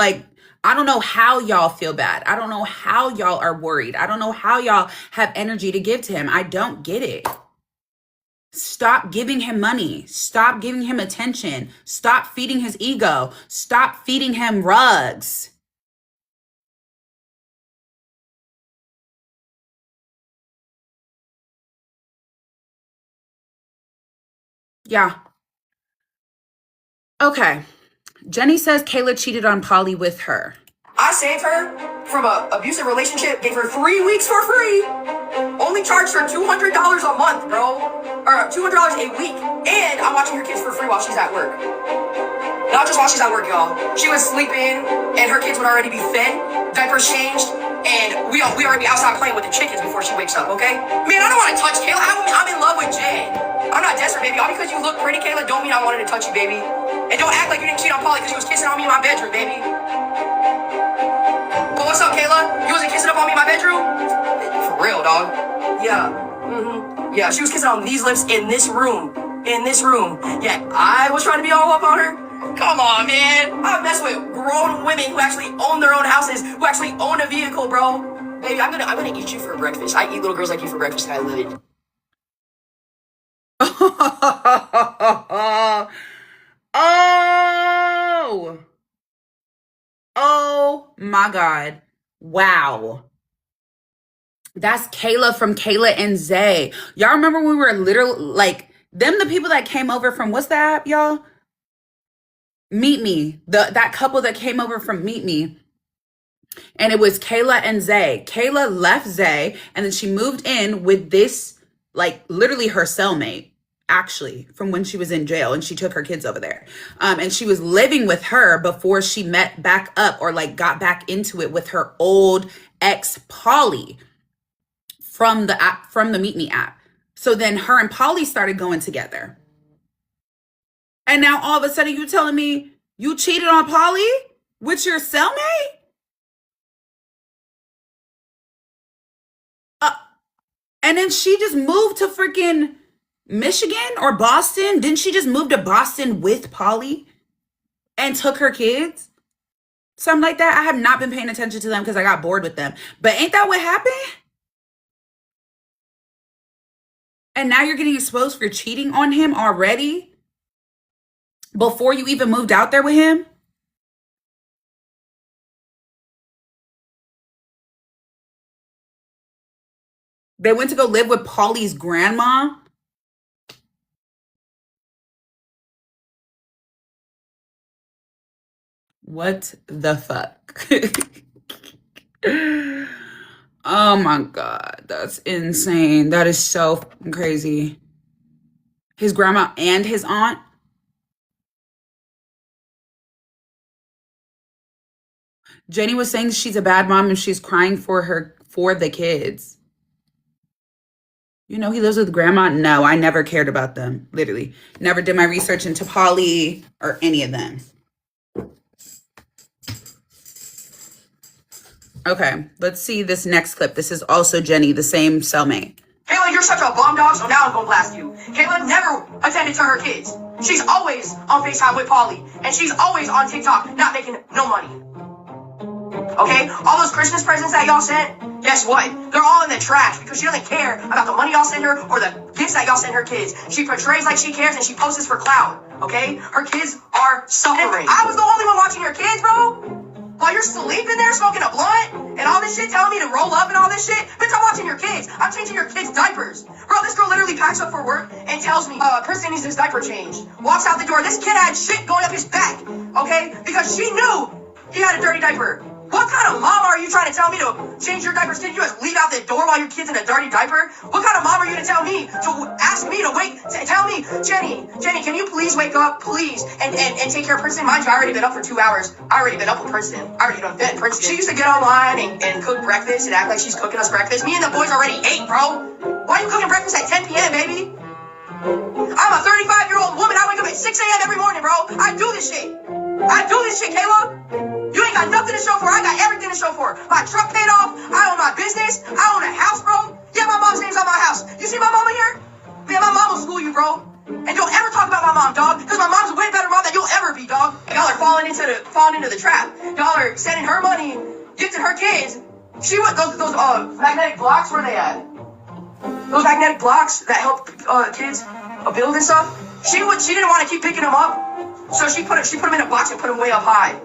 I don't know how y'all feel bad. I don't know how y'all are worried. I don't know how y'all have energy to give to him. I don't get it. Stop giving him money. Stop giving him attention. Stop feeding his ego. Stop feeding him rugs. Yeah. Okay. Jenny says Kayla cheated on Polly with her. I saved her from an abusive relationship, gave her 3 weeks for free, only charged her $200 a month, bro, or $200 a week, and I'm watching her kids for free while she's at work. Not just while she's at work, y'all. She was sleeping, and her kids would already be fed, diapers changed, and we already be outside playing with the chickens before she wakes up, okay? Man, I don't want to touch Kayla. I'm in love with Jen. I'm not desperate, baby. All because you look pretty, Kayla, don't mean I wanted to touch you, baby. And don't act like you didn't cheat on Polly because you was kissing on me in my bedroom, baby. But what's up, Kayla? You wasn't kissing up on me in my bedroom? For real, dog. Yeah. Yeah, she was kissing on these lips in this room. In this room. Yeah, I was trying to be all up on her. Come on, man. I mess with grown women who actually own their own houses, who actually own a vehicle, bro. Baby, I'm gonna eat you for breakfast. I eat little girls like you for breakfast, and I live it. Oh my God. Wow. That's Kayla from Kayla and Zay. Y'all remember when we were literally them, the people that came over from, what's that app, y'all? Meet Me. That couple that came over from Meet Me. And it was Kayla and Zay. Kayla left Zay, and then she moved in with this, literally her cellmate, actually, from when she was in jail, and she took her kids over there. And she was living with her before she met back up or got back into it with her old ex, Polly, from the app, from the Meet Me app. So then her and Polly started going together. And now all of a sudden you telling me you cheated on Polly with your cellmate? And then she just moved to freaking Michigan or Boston. Didn't she just move to Boston with Polly and took her kids? Something like that. I have not been paying attention to them because I got bored with them. But ain't that what happened? And now you're getting exposed for cheating on him already before you even moved out there with him? They went to go live with Polly's grandma. What the fuck? Oh my God, that's insane. That is so fucking crazy. His grandma and his aunt? Jenny was saying she's a bad mom and she's crying for the kids. You know, he lives with grandma. No, I never cared about them. Literally. Never did my research into Polly or any of them. Okay, let's see this next clip. This is also Jenny, the same cellmate. Kayla, you're such a bomb dog, so now I'm gonna blast you. Kayla never attended to her kids. She's always on FaceTime with Polly, and she's always on TikTok, not making no money. Okay? All those Christmas presents that y'all sent, guess what? They're all in the trash because she doesn't care about the money y'all send her or the gifts that y'all send her kids. She portrays like she cares and she posts for clout. Okay? Her kids are suffering. I was the only one watching her kids, bro. While you're sleeping there smoking a blunt and all this shit, telling me to roll up and all this shit, bitch, I'm watching your kids. I'm changing your kids' diapers. Bro, this girl literally packs up for work and tells me, Kristen needs his diaper changed. Walks out the door. This kid had shit going up his back, okay? Because she knew he had a dirty diaper. What kind of mom are you trying to tell me to change your diapers? Did you just leave out the door while your kid's in a dirty diaper? What kind of mom are you to tell me, to ask me to wait, to tell me, Jenny, can you please wake up, please, and take care of Princeton? Mind you, I already been up for 2 hours. I already been up with Princeton. I already done fed Princeton. She used to get online and cook breakfast and act like she's cooking us breakfast. Me and the boys already ate, bro. Why are you cooking breakfast at 10 p.m., baby? I'm a 35-year-old woman. I wake up at 6 a.m. every morning, bro. I do this shit. Kayla. You ain't got nothing to show for. I got everything to show for. My truck paid off. I own my business. I own a house, bro. Yeah, my mom's name's on my house. You see my mama here? Man, my mom will school you, bro. And don't ever talk about my mom, dog, because my mom's a way better mom than you'll ever be, dog. Y'all are falling into the trap. Y'all are sending her money, gifting her kids. She went those magnetic blocks. Where they at? Those magnetic blocks that help kids build and stuff. She didn't want to keep picking them up, so she put them in a box and put them way up high.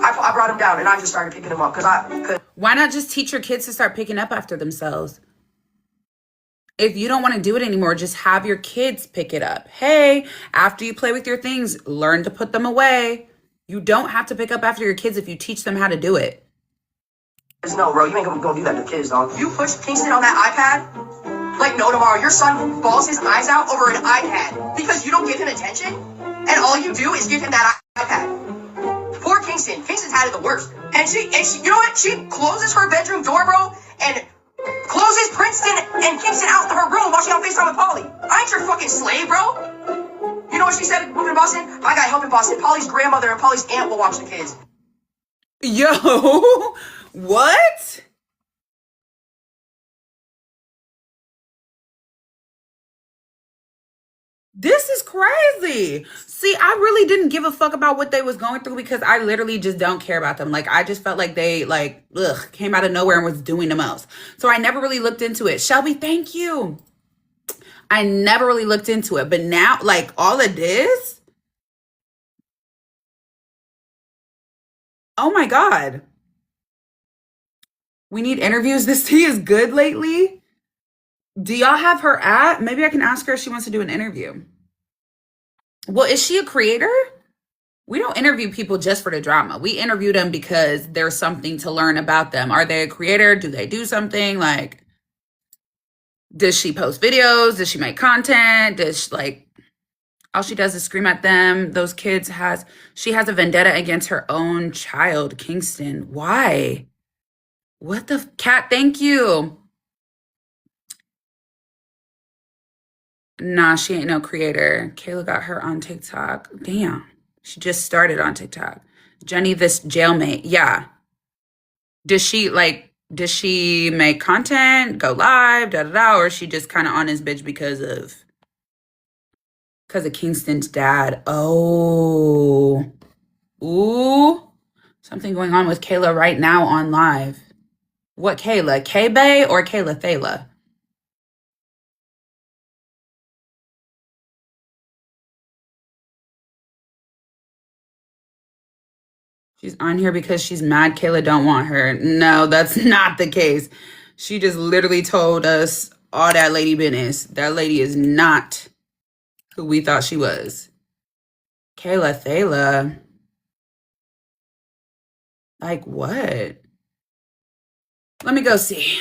I brought them down and I just started picking them up because Why not just teach your kids to start picking up after themselves? If you don't want to do it anymore, just have your kids pick it up. Hey, after you play with your things, learn to put them away. You don't have to pick up after your kids if you teach them how to do it. No, bro, you ain't gonna do that to kids, dog. You push Kingston on that iPad like no tomorrow. Your son balls his eyes out over an iPad because you don't give him attention, and all you do is give him that iPad. Poor Kingston. Kingston's had it the worst. And she, you know what? She closes her bedroom door, bro, and closes Princeton and Kingston out of her room while she on FaceTime with Polly. I ain't your fucking slave, bro. You know what she said moving to Boston? I got help in Boston. Polly's grandmother and Polly's aunt will watch the kids. Yo, what? This is crazy. See, I really didn't give a fuck about what they was going through because I literally just don't care about them. Like, I just felt like they, came out of nowhere and was doing the most. So I never really looked into it. Shelby, thank you. I never really looked into it. But now, all of this? Oh, my God. We need interviews. This tea is good lately. Do y'all have her at? Maybe I can ask her if she wants to do an interview. Well, is she a creator? We don't interview people just for the drama. We interview them because there's something to learn about them. Are they a creator? Do they do something? Does she post videos? Does she make content? Does she, all she does is scream at them? Those kids she has a vendetta against her own child, Kingston. Why? What the cat? Thank you. Nah, she ain't no creator. Kayla got her on TikTok. Damn. She just started on TikTok. Jenny, this jailmate. Yeah. Does she make content, go live, or is she just kind of on his bitch because of Kingston's dad? Oh. Ooh. Something going on with Kayla right now on live. What Kayla? K-Bay or Kayla Thayla? She's on here because she's mad Kayla don't want her. No, that's not the case. She just literally told us all that lady business. That lady is not who we thought she was. Kayla Thayla. What? Let me go see.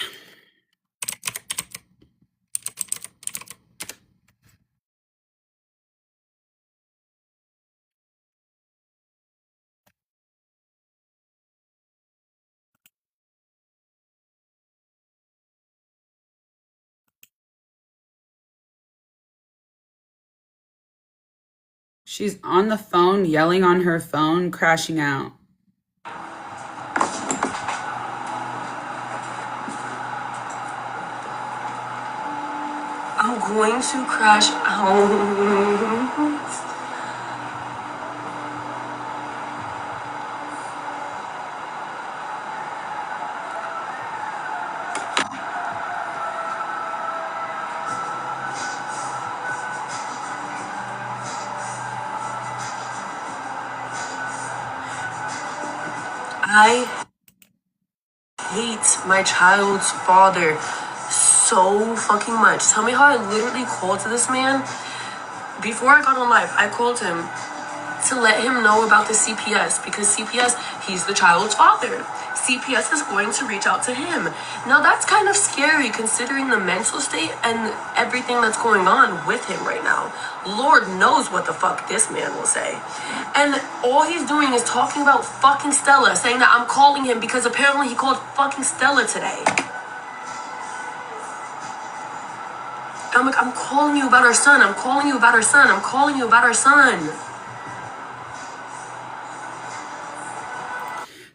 She's on the phone, yelling on her phone, crashing out. I'm going to crash out. I hate my child's father so fucking much. Tell me how I literally called to this man. Before I got on live, I called him to let him know about the CPS because CPS, he's the child's father. CPS is going to reach out to him. Now that's kind of scary considering the mental state and everything that's going on with him right now. Lord knows what the fuck this man will say. And all he's doing is talking about fucking Stella, saying that I'm calling him because apparently he called fucking Stella today. I'm like, I'm calling you about our son. I'm calling you about our son. I'm calling you about our son.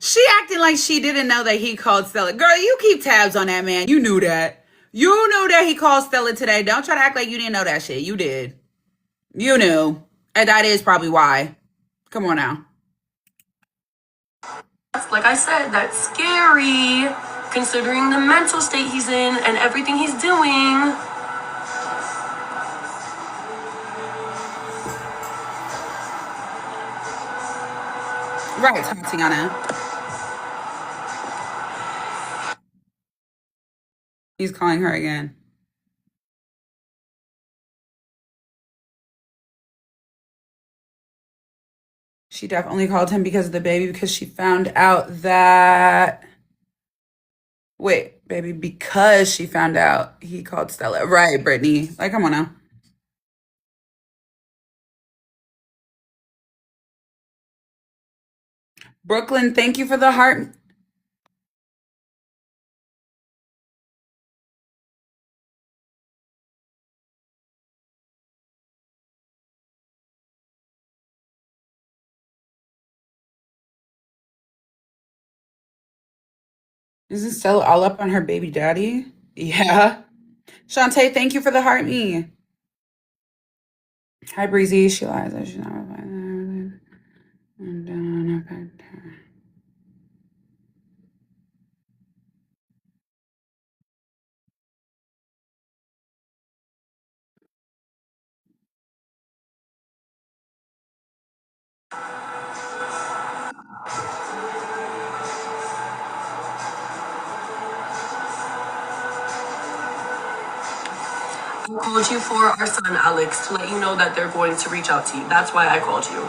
She acting like she didn't know that he called Stella. Girl, you keep tabs on that man. You knew that. You knew that he called Stella today. Don't try to act like you didn't know that shit. You did. You knew. And that is probably why. Come on now. Like I said, that's scary considering the mental state he's in and everything he's doing. Right, Tatiana. He's calling her again. She definitely called him because of the baby, because she found out that... Wait, baby, because she found out he called Stella. Right, Brittany. Like, come on now. Brooklyn, thank you for the heart. Isn't Stella all up on her baby daddy? Yeah. Shantae, thank you for the heart me. Hi, Breezy. She lies. She's not replying. I called you for our son, Alex, to let you know that they're going to reach out to you. That's why I called you.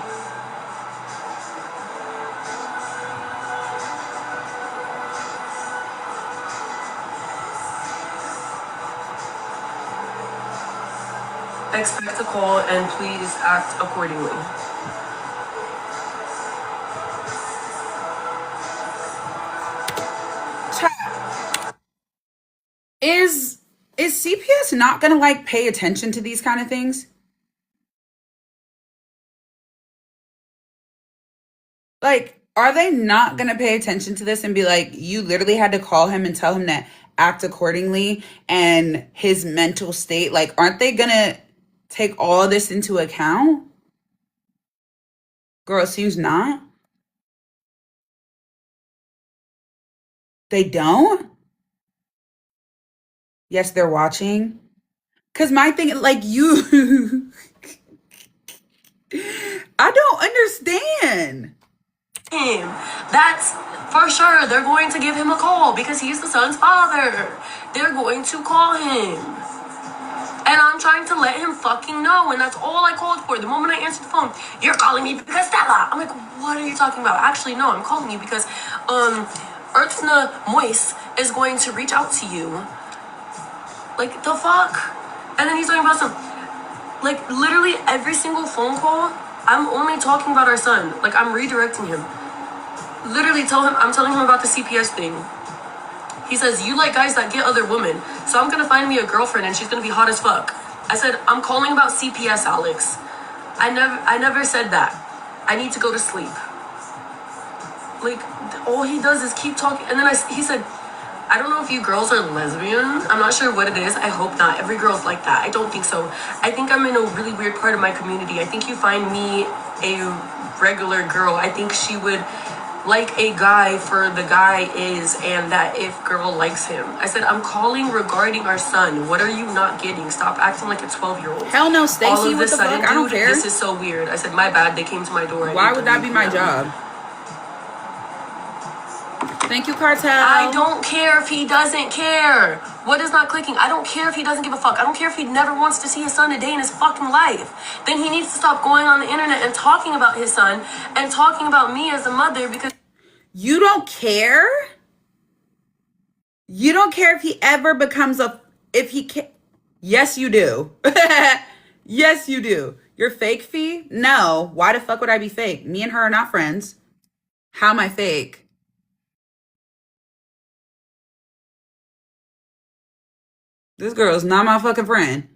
Expect a call and please act accordingly. Is CPS not gonna like pay attention to these kind of things? Like, are they not gonna pay attention to this and be like, you literally had to call him and tell him to act accordingly and his mental state? Like, aren't they gonna take all this into account? Girl, it seems not. They don't? Yes, they're watching. Because my thing, like, you... I don't understand. That's for sure. They're going to give him a call because he's the son's father. They're going to call him. And I'm trying to let him fucking know. And that's all I called for. The moment I answered the phone, you're calling me because Stella. I'm like, what are you talking about? Actually, no, I'm calling you because Ertzna Moise is going to reach out to you. Like, the fuck? And then he's talking about some... Like, literally every single phone call, I'm only talking about our son. Like, I'm redirecting him. Literally I'm telling him about the CPS thing. He says, you like guys that get other women. So I'm going to find me a girlfriend and she's going to be hot as fuck. I said, I'm calling about CPS, Alex. I never said that. I need to go to sleep. Like, all he does is keep talking. And then he said, I don't know if you girls are lesbian. I'm not sure what it is. I hope not. Every girl's like that. I don't think so. I think I'm in a really weird part of my community. I think you find me a regular girl. I think she would like a guy for the guy is, and that if girl likes him. I said, I'm calling regarding our son. What are you not getting? Stop acting like a 12-year-old. Hell no, Stacey, what the fuck? Dude, I don't care. This is so weird. I said, my bad. They came to my door. Why would that be my job? Thank you, Cartel. I don't care if he doesn't care. What is not clicking? I don't care if he doesn't give a fuck. I don't care if he never wants to see his son a day in his fucking life. Then he needs to stop going on the internet and talking about his son and talking about me as a mother because... You don't care? You don't care if he ever becomes Yes, you do. Yes, you do. You're fake, Fee? No. Why the fuck would I be fake? Me and her are not friends. How am I fake? This girl is not my fucking friend.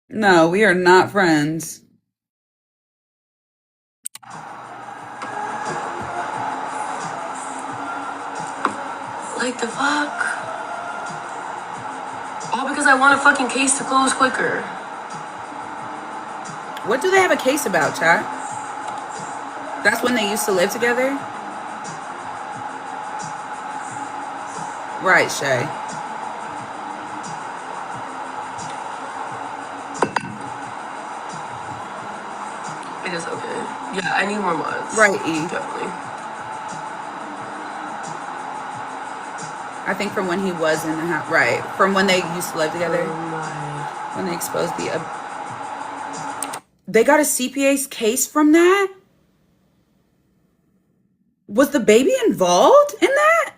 No, we are not friends. Like the fuck? All because I want a fucking case to close quicker. What do they have a case about, chat? That's when they used to live together? Right, Shay. It is okay. Yeah, I need more mods. Right, E. Definitely. I think from when he was in the house. Right. From when they used to live together. Oh my. When they exposed the... They got a CPA's case from that? Was the baby involved in that?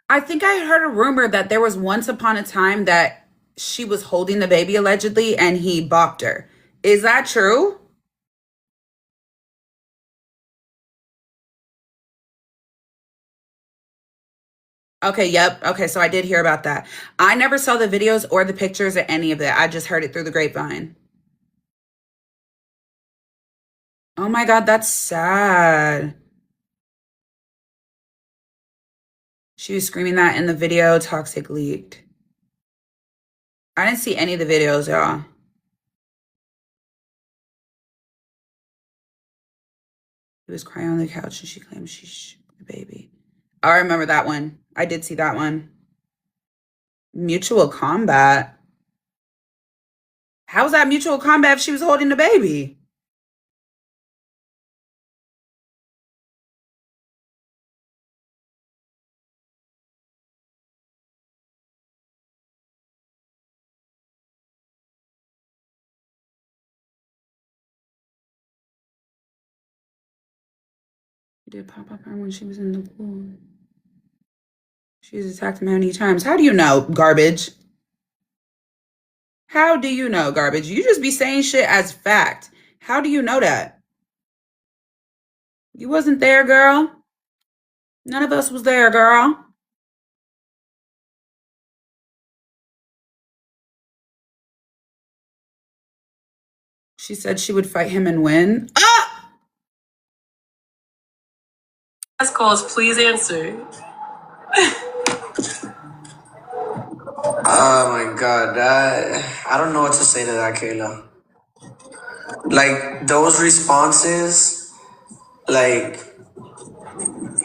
I think I heard a rumor that there was once upon a time that she was holding the baby allegedly and he bopped her. Is that true? Okay, yep. Okay, so I did hear about that. I never saw the videos or the pictures or any of that. I just heard it through the grapevine. Oh my God, that's sad. She was screaming that in the video. Toxic leaked. I didn't see any of the videos, y'all. He was crying on the couch and she claimed she shook the baby. I remember that one. I did see that one. Mutual combat. How was that mutual combat if she was holding the baby? She did pop up her when she was in the pool. She's attacked him how many times? How do you know, garbage? How do you know, garbage? You just be saying shit as fact. How do you know that? You wasn't there, girl. None of us was there, girl. She said she would fight him and win. Ah! Last calls, please answer. Oh my God, I don't know what to say to that, Kayla. Like, those responses, like,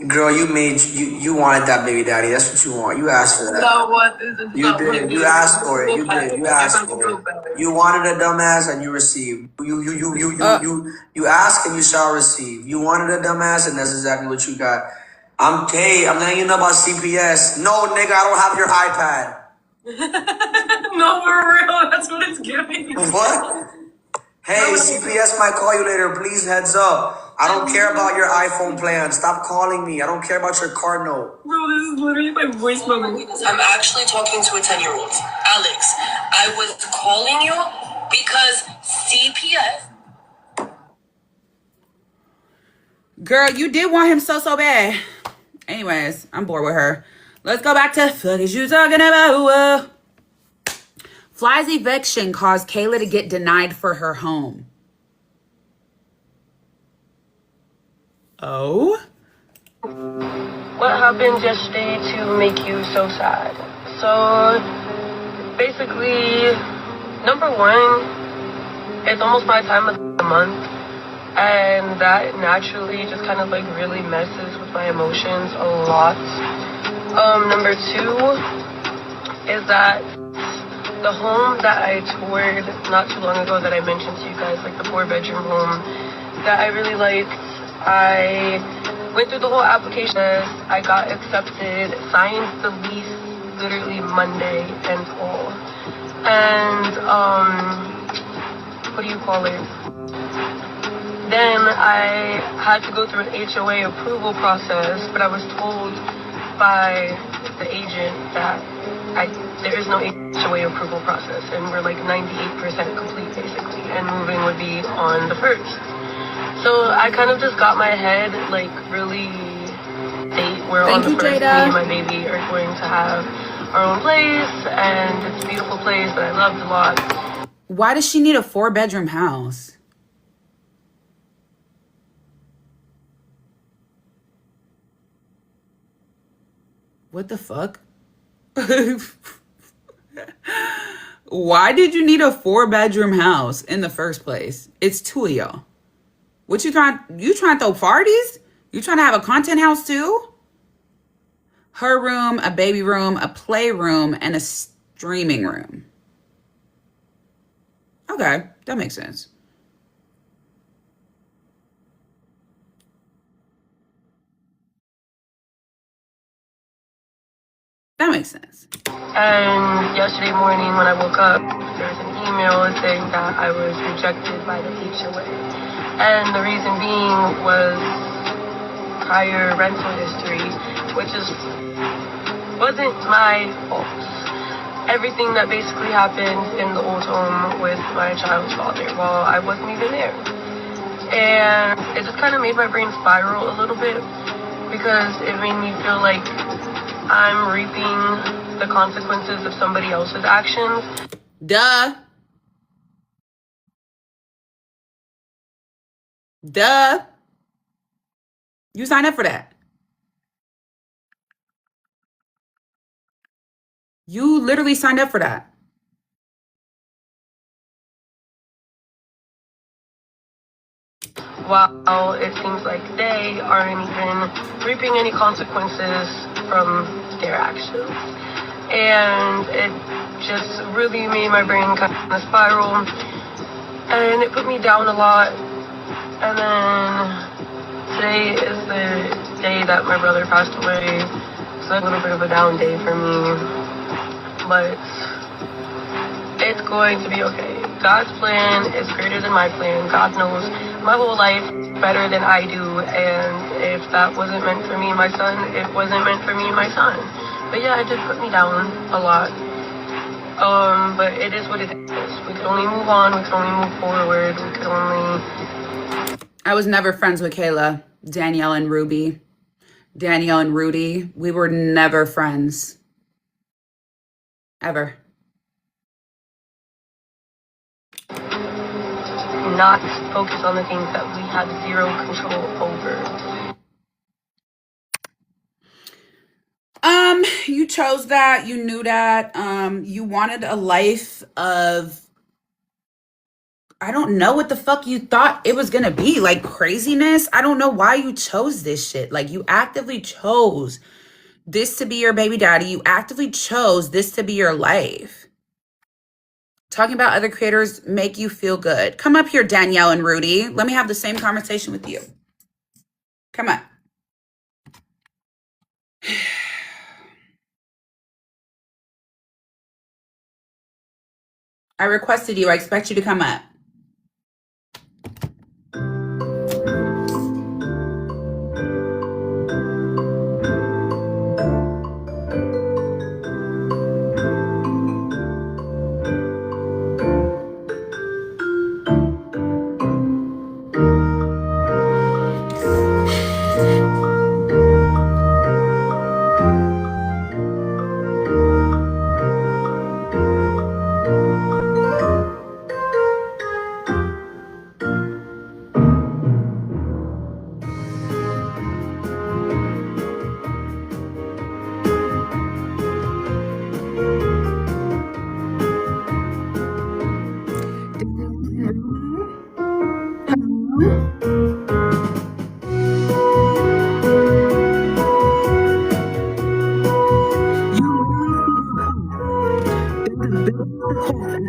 girl, you wanted that baby daddy. That's what you want. You asked for that. No, what? You did. You asked for it. You did. You asked for it. You wanted a dumbass and you received. You ask and you shall receive. You wanted a dumbass and that's exactly what you got. I'm letting you know about CPS. No, nigga, I don't have your iPad. No, for real. That's what it's giving. What? Hey, CPS might call you later. Please heads up. I don't care about your iPhone plan. Stop calling me. I don't care about your card note. Bro, this is literally my voice memo. I'm actually talking to a 10-year-old. Alex, I was calling you because CPS... Girl, you did want him so bad. Anyways, I'm bored with her. Let's go back to fuck is you talking about? Fly's eviction caused Kayla to get denied for her home. Oh? What happened yesterday to make you so sad? So, basically, number one, it's almost my time of the month, and that naturally just kind of like really messes with my emotions a lot. Number two is that the home that I toured not too long ago that I mentioned to you guys, like the 4-bedroom home that I really liked, I went through the whole application. I got accepted, signed the lease literally Monday in full. And, what do you call it? Then I had to go through an HOA approval process, but I was told by the agent that there is no HOA approval process, and we're like 98% complete basically, and moving would be on the 1st. So I kind of just got my head like really state where on the 1st me and my baby are going to have our own place, and it's a beautiful place that I loved a lot. Why does she need a 4-bedroom house? What the fuck? Why did you need a 4-bedroom house in the first place? It's 2 of y'all. What you trying to throw parties? You trying to have a content house too? Her room, a baby room, a playroom, and a streaming room. Okay, that makes sense. That makes sense. And yesterday morning when I woke up, there was an email saying that I was rejected by the HOA. And the reason being was prior rental history, which wasn't my fault. Everything that basically happened in the old home with my child's father, well, I wasn't even there. And it just kind of made my brain spiral a little bit, because it made me feel like I'm reaping the consequences of somebody else's actions. Duh. You signed up for that. You literally signed up for that. While it seems like they aren't even reaping any consequences from their actions. And it just really made my brain kind of spiral, and it put me down a lot. And then today is the day that my brother passed away, so a little bit of a down day for me, but it's going to be okay. God's plan is greater than my plan. God knows my whole life better than I do, and if that wasn't meant for me and my son, it wasn't meant for me and my son. But yeah, it did put me down a lot. But it is what it is. We could only move on. We could only move forward. We could only... I was never friends with Kayla, Danielle, and Ruby. Danielle and Rudy. We were never friends. Ever. Not focus on the things that we had zero control over. You chose that. You knew that. You wanted a life of... I don't know what the fuck you thought it was gonna be. Like craziness. I don't know why you chose this shit. Like you actively chose this to be your baby daddy. You actively chose this to be your life. Talking about other creators make you feel good. Come up here, Danielle and Rudy. Let me have the same conversation with you. Come on. I requested you. I expect you to come up.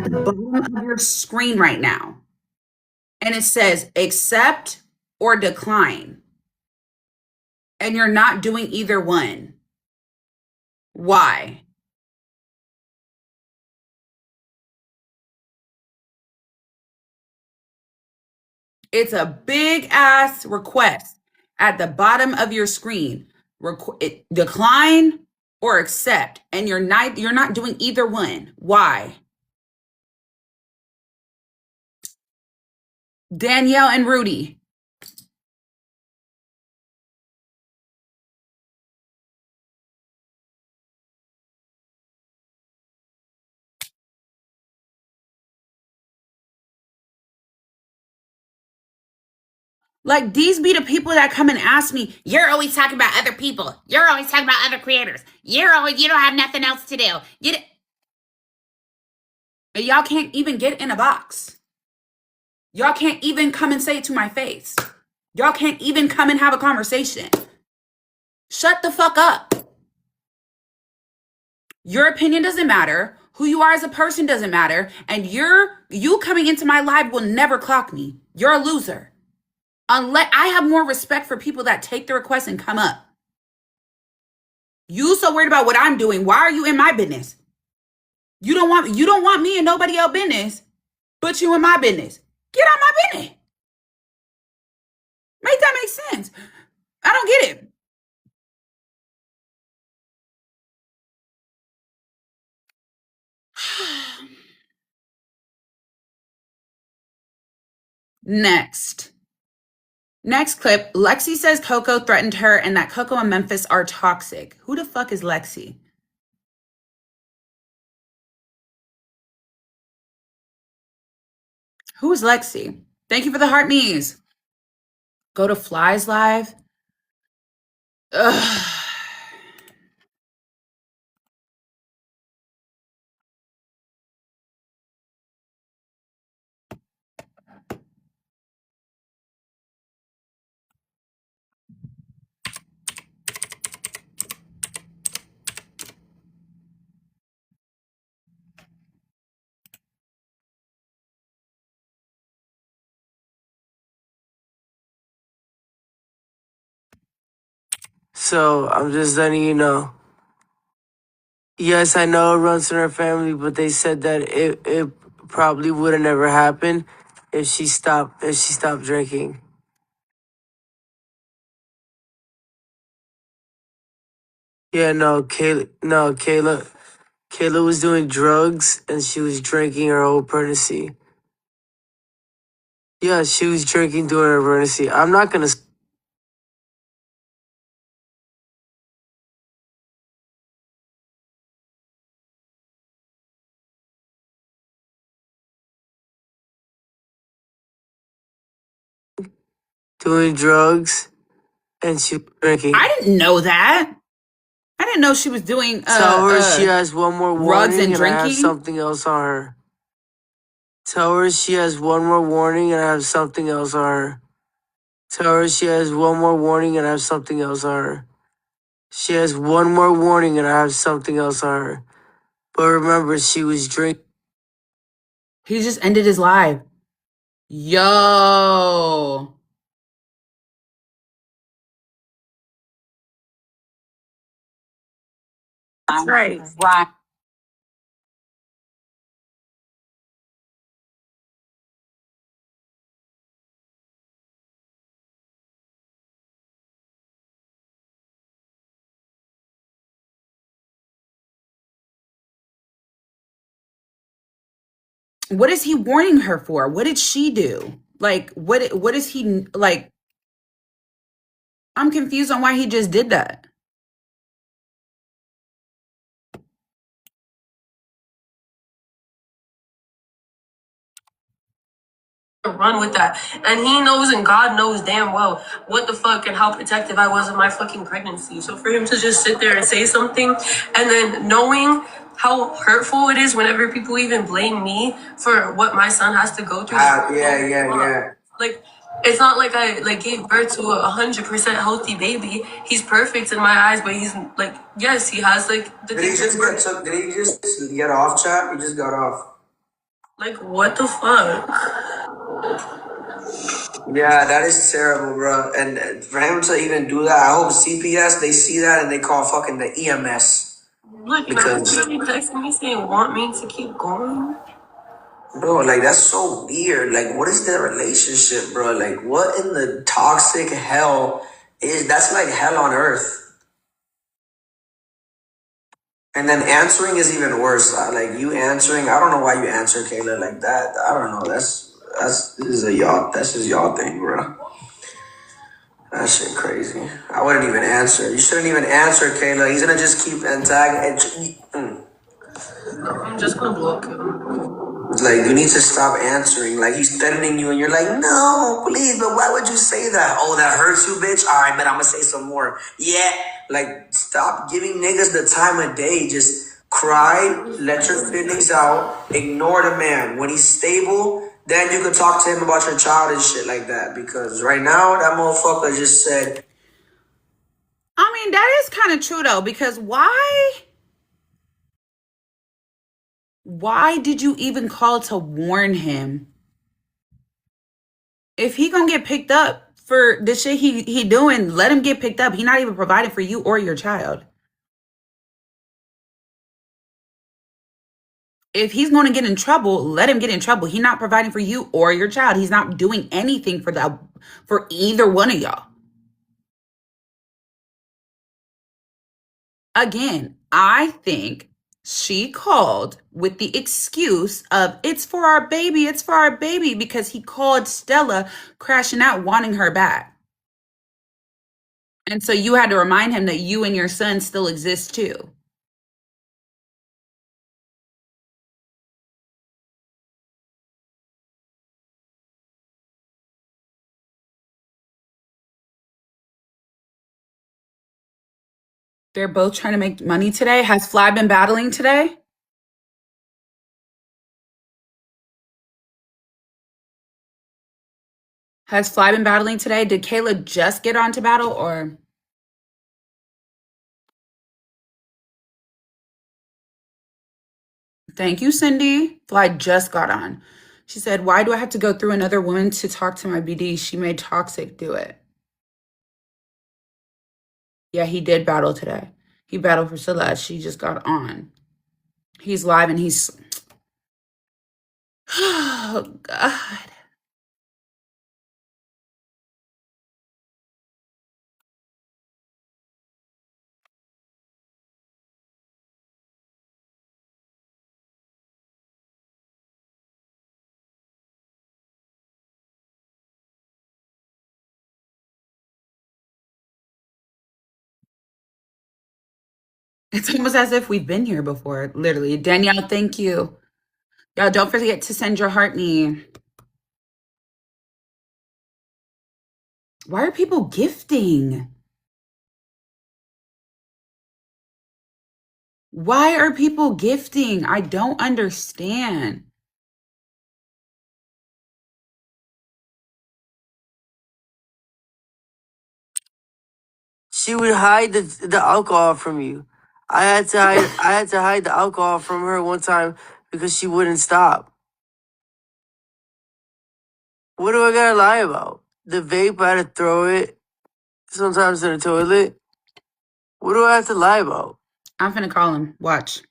at the bottom of your screen right now. And it says accept or decline. And you're not doing either one. Why? It's a big ass request at the bottom of your screen. Decline or accept, and you're not doing either one. Why? Danielle and Rudy. Like, these be the people that come and ask me, you're always talking about other people. You're always talking about other creators. You don't have nothing else to do. Y'all can't even get in a box. Y'all can't even come and say it to my face. Y'all can't even come and have a conversation. Shut the fuck up. Your opinion doesn't matter. Who you are as a person doesn't matter. And you coming into my live will never clock me. You're a loser. Unless I have more respect for people that take the request and come up. You so worried about what I'm doing. Why are you in my business? You don't want me in nobody else's business, but you in my business. Get out my business. Make that make sense. I don't get it. Next clip, Lexi says Coco threatened her and that Coco and Memphis are toxic. Who the fuck is Lexi? Who is Lexi? Thank you for the heart knees. Go to Fly's live. Ugh. So I'm just letting you know. Yes, I know it runs in her family, but they said that it probably would have never happened if she stopped drinking. Yeah, Kayla was doing drugs and she was drinking her whole pregnancy. Yeah, she was drinking during her pregnancy. I'm not gonna doing drugs and she was drinking. I didn't know that. I didn't know she was doing Tell her she has one more drugs warning and and I have drinking. something else on her. Tell her she has one more warning and I have something else on her. Tell her she has one more warning and I have something else on her. She has one more warning and I have something else on her. But remember, she was drinking. He just ended his live. Yo. Right. What is he warning her for? What did she do? Like, what is he, like, I'm confused on why he just did that. Run with that. And he knows and God knows damn well what the fuck and how protective I was of my fucking pregnancy. So for him to just sit there and say something and then knowing how hurtful it is whenever people even blame me for what my son has to go through. Yeah. Like, it's not like I gave birth to a 100% healthy baby. He's perfect in my eyes, but he's like, yes, he has like the Did he just get off, chat? He just got off. Like, what the fuck? Yeah, that is terrible, bro. And for him to even do that, I hope CPS, they see that and they call fucking the EMS. Look, Because, you texting me saying, want me to keep going? bro, like, that's so weird. Like, what is their relationship, bro? Like, what in the toxic hell is, that's like hell on earth. And then answering is even worse. Like, you answering, I don't know why you answer Kayla like that. I don't know. That's that's just y'all thing, bro. That shit crazy. I wouldn't even answer. You shouldn't even answer, Kayla. He's gonna just keep tagging. I'm just gonna block him. Like, you need to stop answering. Like, he's threatening you, and you're like, no, please. But why would you say that? Oh, that hurts you, bitch. All right, but I'm gonna say some more. Yeah. Like, stop giving niggas the time of day. Just cry, let your feelings out, ignore the man. When he's stable, then you can talk to him about your child and shit like that. Because right now, that motherfucker just said. I mean, that is kind of true though, because why did you even call to warn him? If he gonna get picked up for the shit he doing, let him get picked up. He not even providing for you or your child. If he's going to get in trouble, let him get in trouble. He's not providing for you or your child. He's not doing anything for either one of y'all. Again, I think she called with the excuse of it's for our baby, because he called Stella crashing out, wanting her back. And so you had to remind him that you and your son still exist too. They're both trying to make money today. Has Fly been battling today? Has Fly been battling today? Did Kayla just get on to battle, or? Thank you, Cindy. Fly just got on. She said, why do I have to go through another woman to talk to my BD? She made Toxic do it. Yeah, he did battle today. He battled for Celeste. She just got on. He's live and he's... Oh, God. It's almost as if we've been here before, literally. Danielle, thank you. Y'all, don't forget to send your heart me. Why are people gifting? Why are people gifting? I don't understand. She would hide the alcohol from you. I had to hide the alcohol from her one time because she wouldn't stop. What do I gotta lie about? The vape, I had to throw it sometimes in the toilet. What do I have to lie about? I'm finna call him. Watch.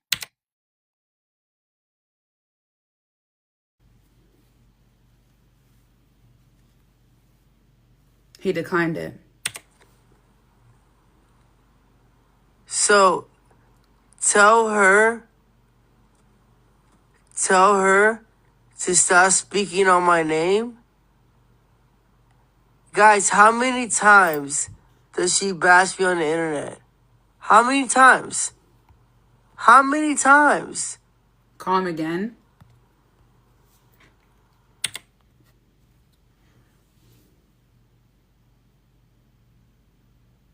He declined it. So, tell her to stop speaking on my name. Guys, how many times does she bash me on the internet? How many times? How many times? Call him again.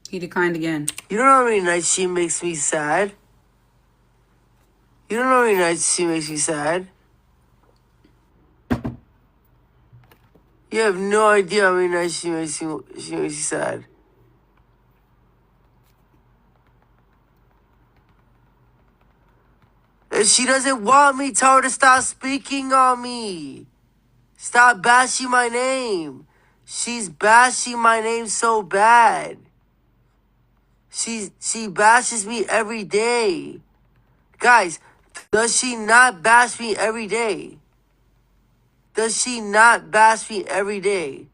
He declined again. You don't know how many nights she makes me sad? You don't know how many nights she makes me sad? You have no idea how many nights she makes me sad. If she doesn't want me, tell her to stop speaking on me. Stop bashing my name. She's bashing my name so bad. She bashes me every day. Guys, does she not bash me every day? Does she not bash me every day?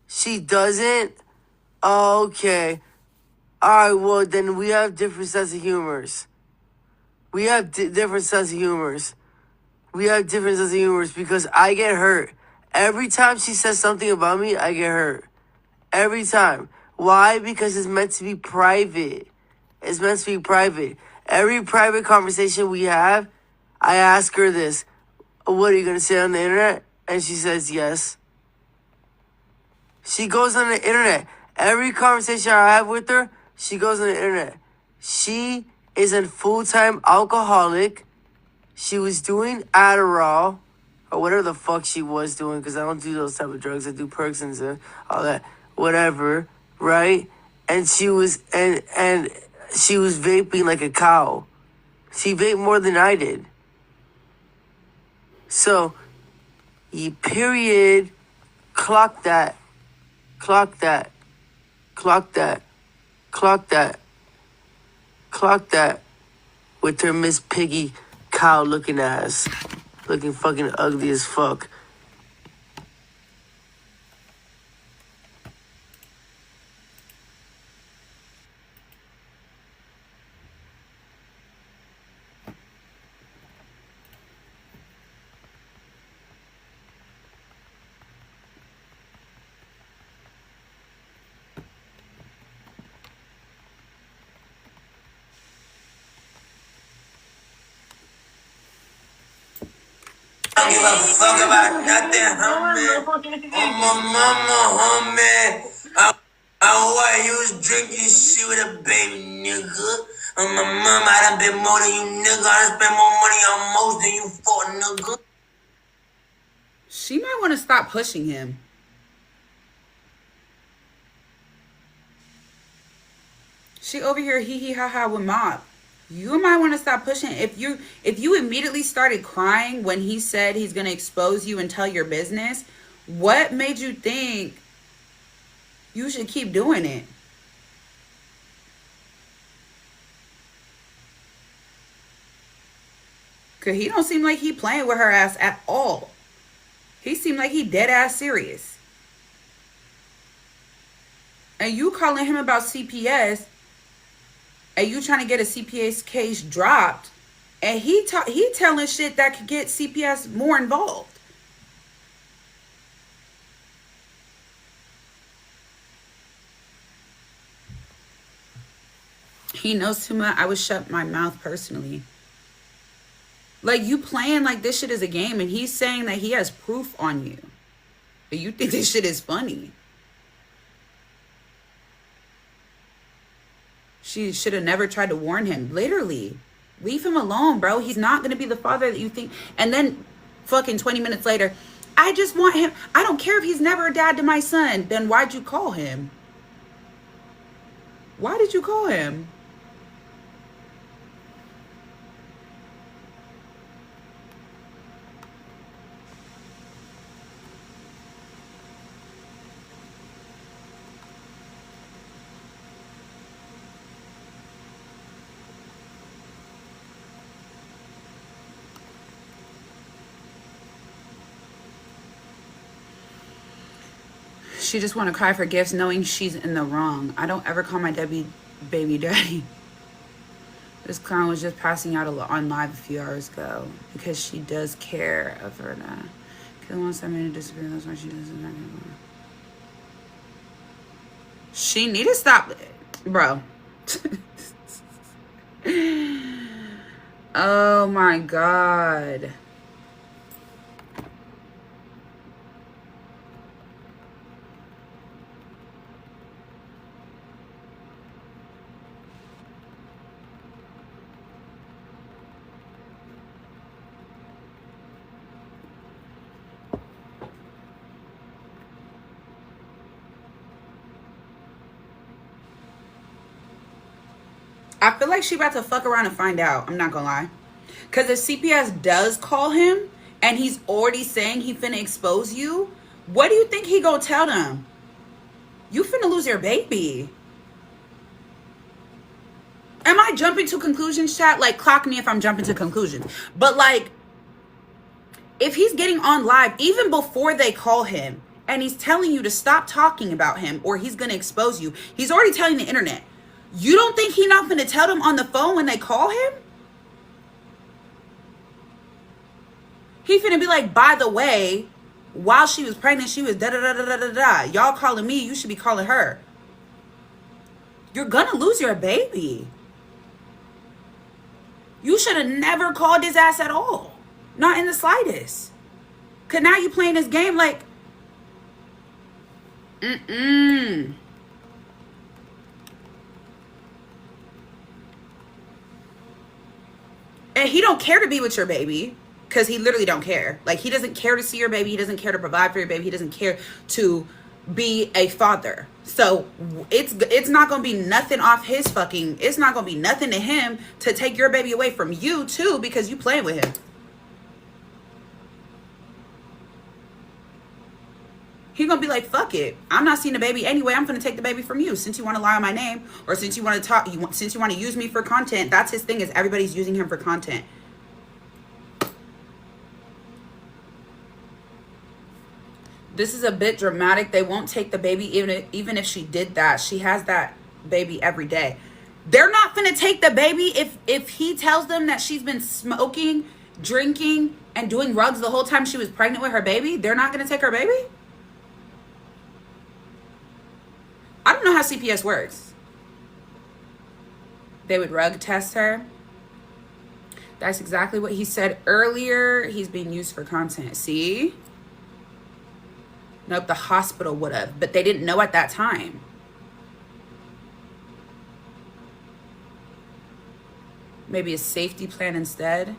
She doesn't? Okay. Alright, well, then we have different sense of humors. We have different sense of humors. We have different sense of humors because I get hurt. Every time she says something about me, I get hurt. Every time. Why? Because it's meant to be private. It's meant to be private. Every private conversation we have, I ask her this. What are you going to say on the internet? And she says yes. She goes on the internet. Every conversation I have with her, she goes on the internet. She is a full-time alcoholic. She was doing Adderall, or whatever the fuck she was doing, because I don't do those type of drugs. I do perks and all that, whatever, right? And she was and she was vaping like a cow. She vaped more than I did. So, period, clock that, clock that, clock that, clock that, clock that, with her Miss Piggy cow looking ass, looking fucking ugly as fuck. I don't give a fuck about nothing, homie. Oh, my mama, homie. What? You was drinking shit with a baby, nigga. Oh, my mama, I done been more than you, nigga. I done spent more money on most than you for, nigga. She might want to stop pushing him. She over here hee hee ha ha with Mob. You might want to stop pushing. If you immediately started crying when he said he's going to expose you and tell your business, what made you think you should keep doing it? Cause he don't seem like he playing with her ass at all. He seemed like he dead ass serious. And you calling him about CPS, and you trying to get a CPS case dropped, and he telling shit that could get CPS more involved. He knows too much. I would shut my mouth personally. Like, you playing like this shit is a game, and he's saying that he has proof on you. But you think this shit is funny. She should have never tried to warn him. Literally. Leave him alone, bro. He's not going to be the father that you think. And then fucking 20 minutes later, I just want him. I don't care if he's never a dad to my son. Then why'd you call him? Why did you call him? She just want to cry for gifts knowing she's in the wrong. I don't ever call my baby daddy. This clown was just passing out on live a few hours ago because she does care of her now. Kayla wants somebody to disagree. That's why she doesn't anymore. She need to stop it, bro. Oh my God. I feel like she about to fuck around and find out. I'm not gonna lie. Because if CPS does call him and he's already saying he finna expose you, what do you think he gonna tell them? You finna lose your baby. Am I jumping to conclusions, chat? Like, clock me if I'm jumping to conclusions. But like, if he's getting on live even before they call him and he's telling you to stop talking about him or he's gonna expose you, he's already telling the internet. You don't think he's not gonna tell them on the phone when they call him? He finna be like, by the way, while she was pregnant, she was da-da-da-da-da-da-da. Y'all calling me, you should be calling her. You're gonna lose your baby. You should have never called his ass at all. Not in the slightest. Cause now you playing this game like, And he don't care to be with your baby. Because he literally don't care. Like, he doesn't care to see your baby. He doesn't care to provide for your baby. He doesn't care to be a father. So it's not going to be nothing off his fucking... It's not going to be nothing to him to take your baby away from you, too, because you playing with him. He going to be like, fuck it. I'm not seeing the baby anyway. I'm going to take the baby from you. Since you want to lie on my name, or since you want to talk... Since you want to use me for content, that's his thing, is everybody's using him for content. This is a bit dramatic. They won't take the baby even if she did that. She has that baby every day. They're not gonna take the baby if he tells them that she's been smoking, drinking, and doing drugs the whole time she was pregnant with her baby. They're not gonna take her baby? I don't know how CPS works. They would rug test her. That's exactly what he said earlier. He's being used for content. See? Nope, the hospital would have, but they didn't know at that time. Maybe a safety plan instead.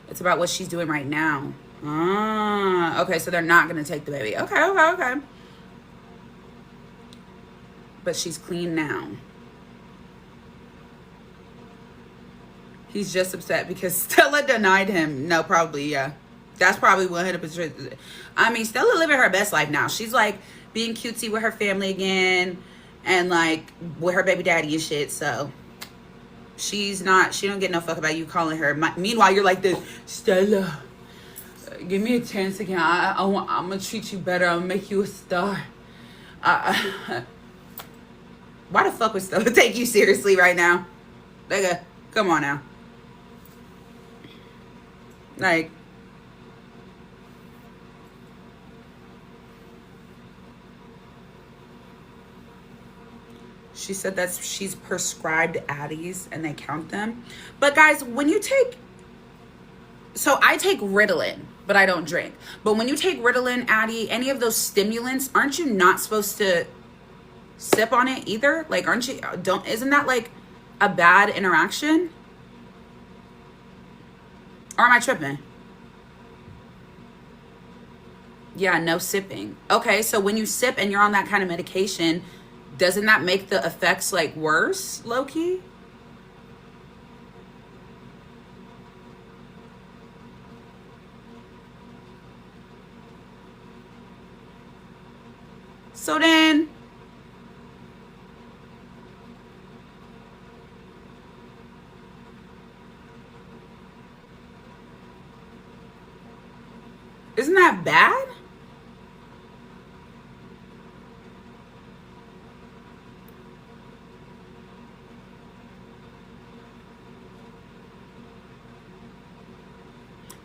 It's about what she's doing right now. Ah, okay, so they're not going to take the baby. Okay. But she's clean now. He's just upset because Stella denied him. No, probably, yeah. That's probably 100%. I mean, Stella living her best life now. She's like being cutesy with her family again and like with her baby daddy and shit. So she don't get no fuck about you calling her. Meanwhile, you're like this, Stella, give me a chance again. I'm going to treat you better. I'm going to make you a star. Why the fuck would Stella take you seriously right now? Nigga, come on now. Like, she said that she's prescribed Addies and they count them. But guys, when you take... So I take Ritalin, but I don't drink. But when you take Ritalin, Addie, any of those stimulants, aren't you not supposed to sip on it either? Like, isn't that like a bad interaction? Or am I tripping? Yeah, no sipping. Okay, so when you sip and you're on that kind of medication, doesn't that make the effects like worse, low-key? So then, isn't that bad?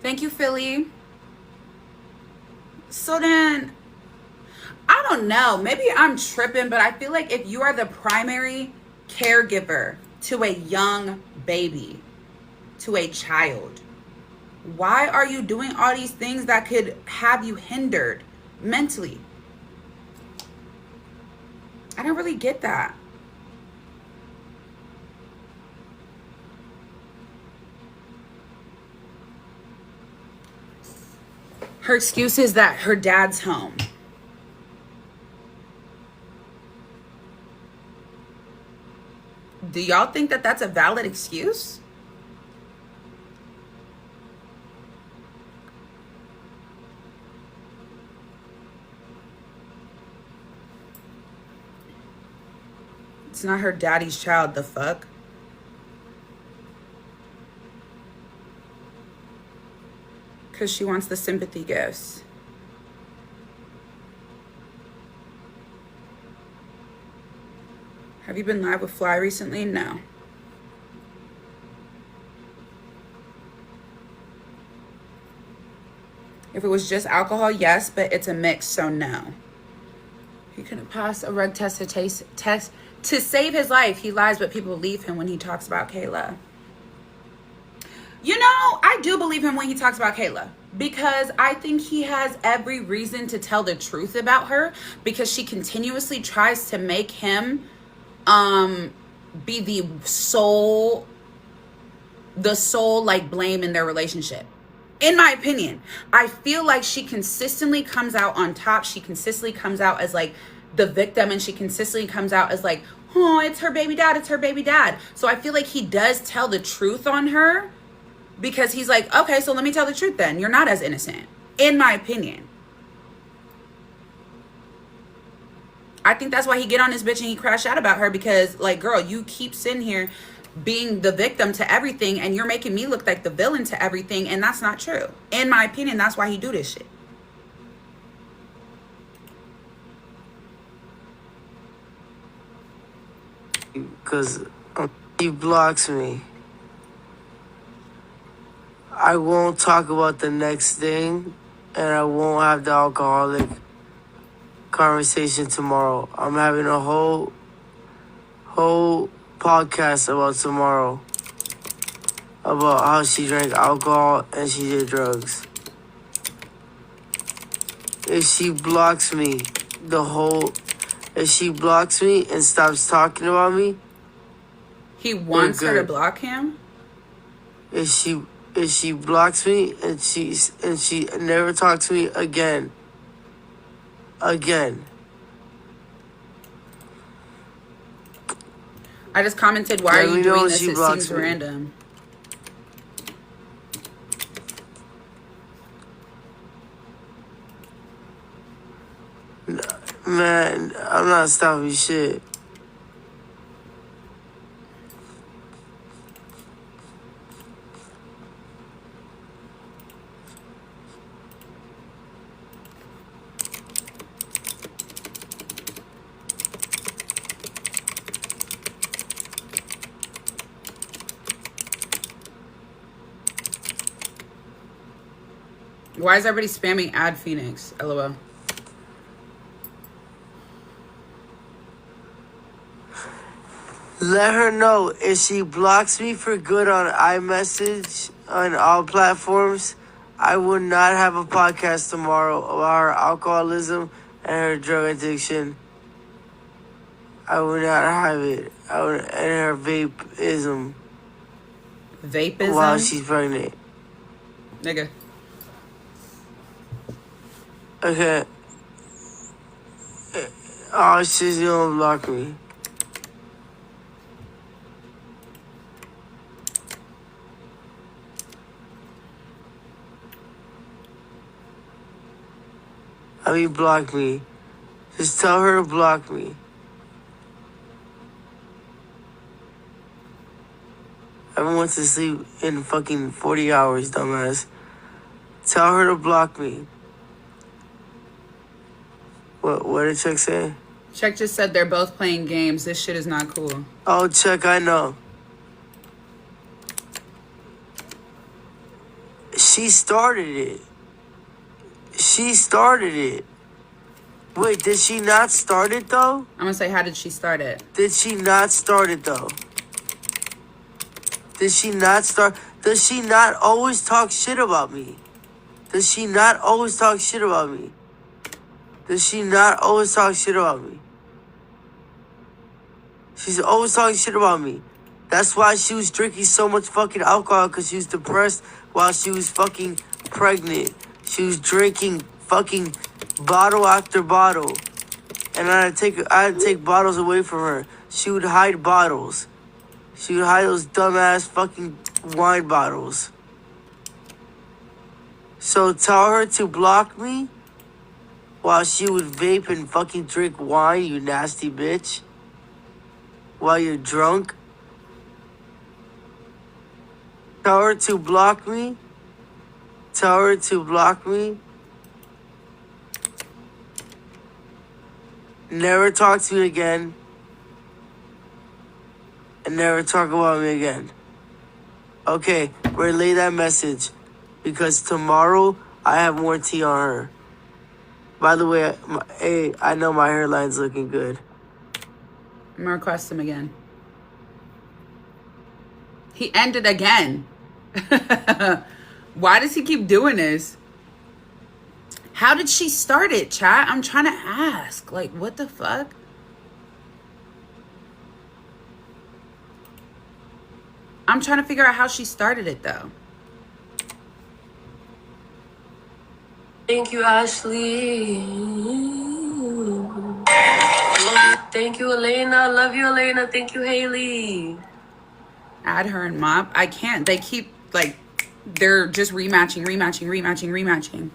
Thank you, Philly. So then, I don't know. Maybe I'm tripping, but I feel like if you are the primary caregiver to a young baby, to a child, why are you doing all these things that could have you hindered mentally? I don't really get that. Her excuse is that her dad's home. Do y'all think that that's a valid excuse? It's not her daddy's child, the fuck? Because she wants the sympathy gifts. Have you been live with Fly recently? No. If it was just alcohol, yes, but it's a mix, so no. He couldn't pass a rug test to save his life. He lies, but people believe him when he talks about Kayla. You know, I do believe him when he talks about Kayla, because I think he has every reason to tell the truth about her, because she continuously tries to make him be the sole like blame in their relationship. In my opinion, I feel like she consistently comes out on top. She consistently comes out as like the victim, and she consistently comes out as like, oh, it's her baby dad, it's her baby dad. So I feel like he does tell the truth on her, because he's like, okay, so let me tell the truth then. You're not as innocent, in my opinion. I think that's why he get on his bitch and he crash out about her, because like, girl, you keep sitting here being the victim to everything, and you're making me look like the villain to everything, and that's not true. In my opinion, that's why he do this shit. Because he blocks me. I won't talk about the next thing, and I won't have the alcoholic conversation tomorrow. I'm having a whole podcast about tomorrow, about how she drank alcohol and she did drugs. If she blocks me if she blocks me and stops talking about me, he wants her to block him. If she blocks me and she never talks to me again. I just commented, why are you doing this? It seems random. Man, I'm not stopping shit. Why is everybody spamming add Feenyx? LOL. Let her know, if she blocks me for good on iMessage on all platforms, I will not have a podcast tomorrow about her alcoholism and her drug addiction. I will not have it. And her vapeism. Vapeism? While she's pregnant. Nigga. Okay. Oh, she's gonna block me. Block me. Just tell her to block me. I haven't went to sleep in fucking 40 hours, dumbass. Tell her to block me. What did Chuck say? Chuck just said they're both playing games. This shit is not cool. Oh, Chuck, I know. She started it. Wait, did she not start it, though? I'm gonna say, how did she start it? Did she not start it, though? Does she not always talk shit about me? She's always talking shit about me. She's always talking shit about me. That's why she was drinking so much fucking alcohol, because she was depressed while she was fucking pregnant. She was drinking fucking bottle after bottle. And I had to take bottles away from her. She would hide bottles. She would hide those dumbass fucking wine bottles. So tell her to block me while she would vape and fucking drink wine, you nasty bitch. While you're drunk. Tell her to block me. Tell her to block me. Never talk to me again. And never talk about me again. Okay, relay that message. Because tomorrow, I have more tea on her. By the way, hey, I know my hairline's looking good. I'm gonna request him again. He ended again. Why does he keep doing this? How did she start it, chat? I'm trying to ask. Like, what the fuck? I'm trying to figure out how she started it, though. Thank you, Ashley. Thank you, Elena. Love you, Elena. Thank you, Haley. Add her and Mop. I can't. They keep, like, they're just rematching.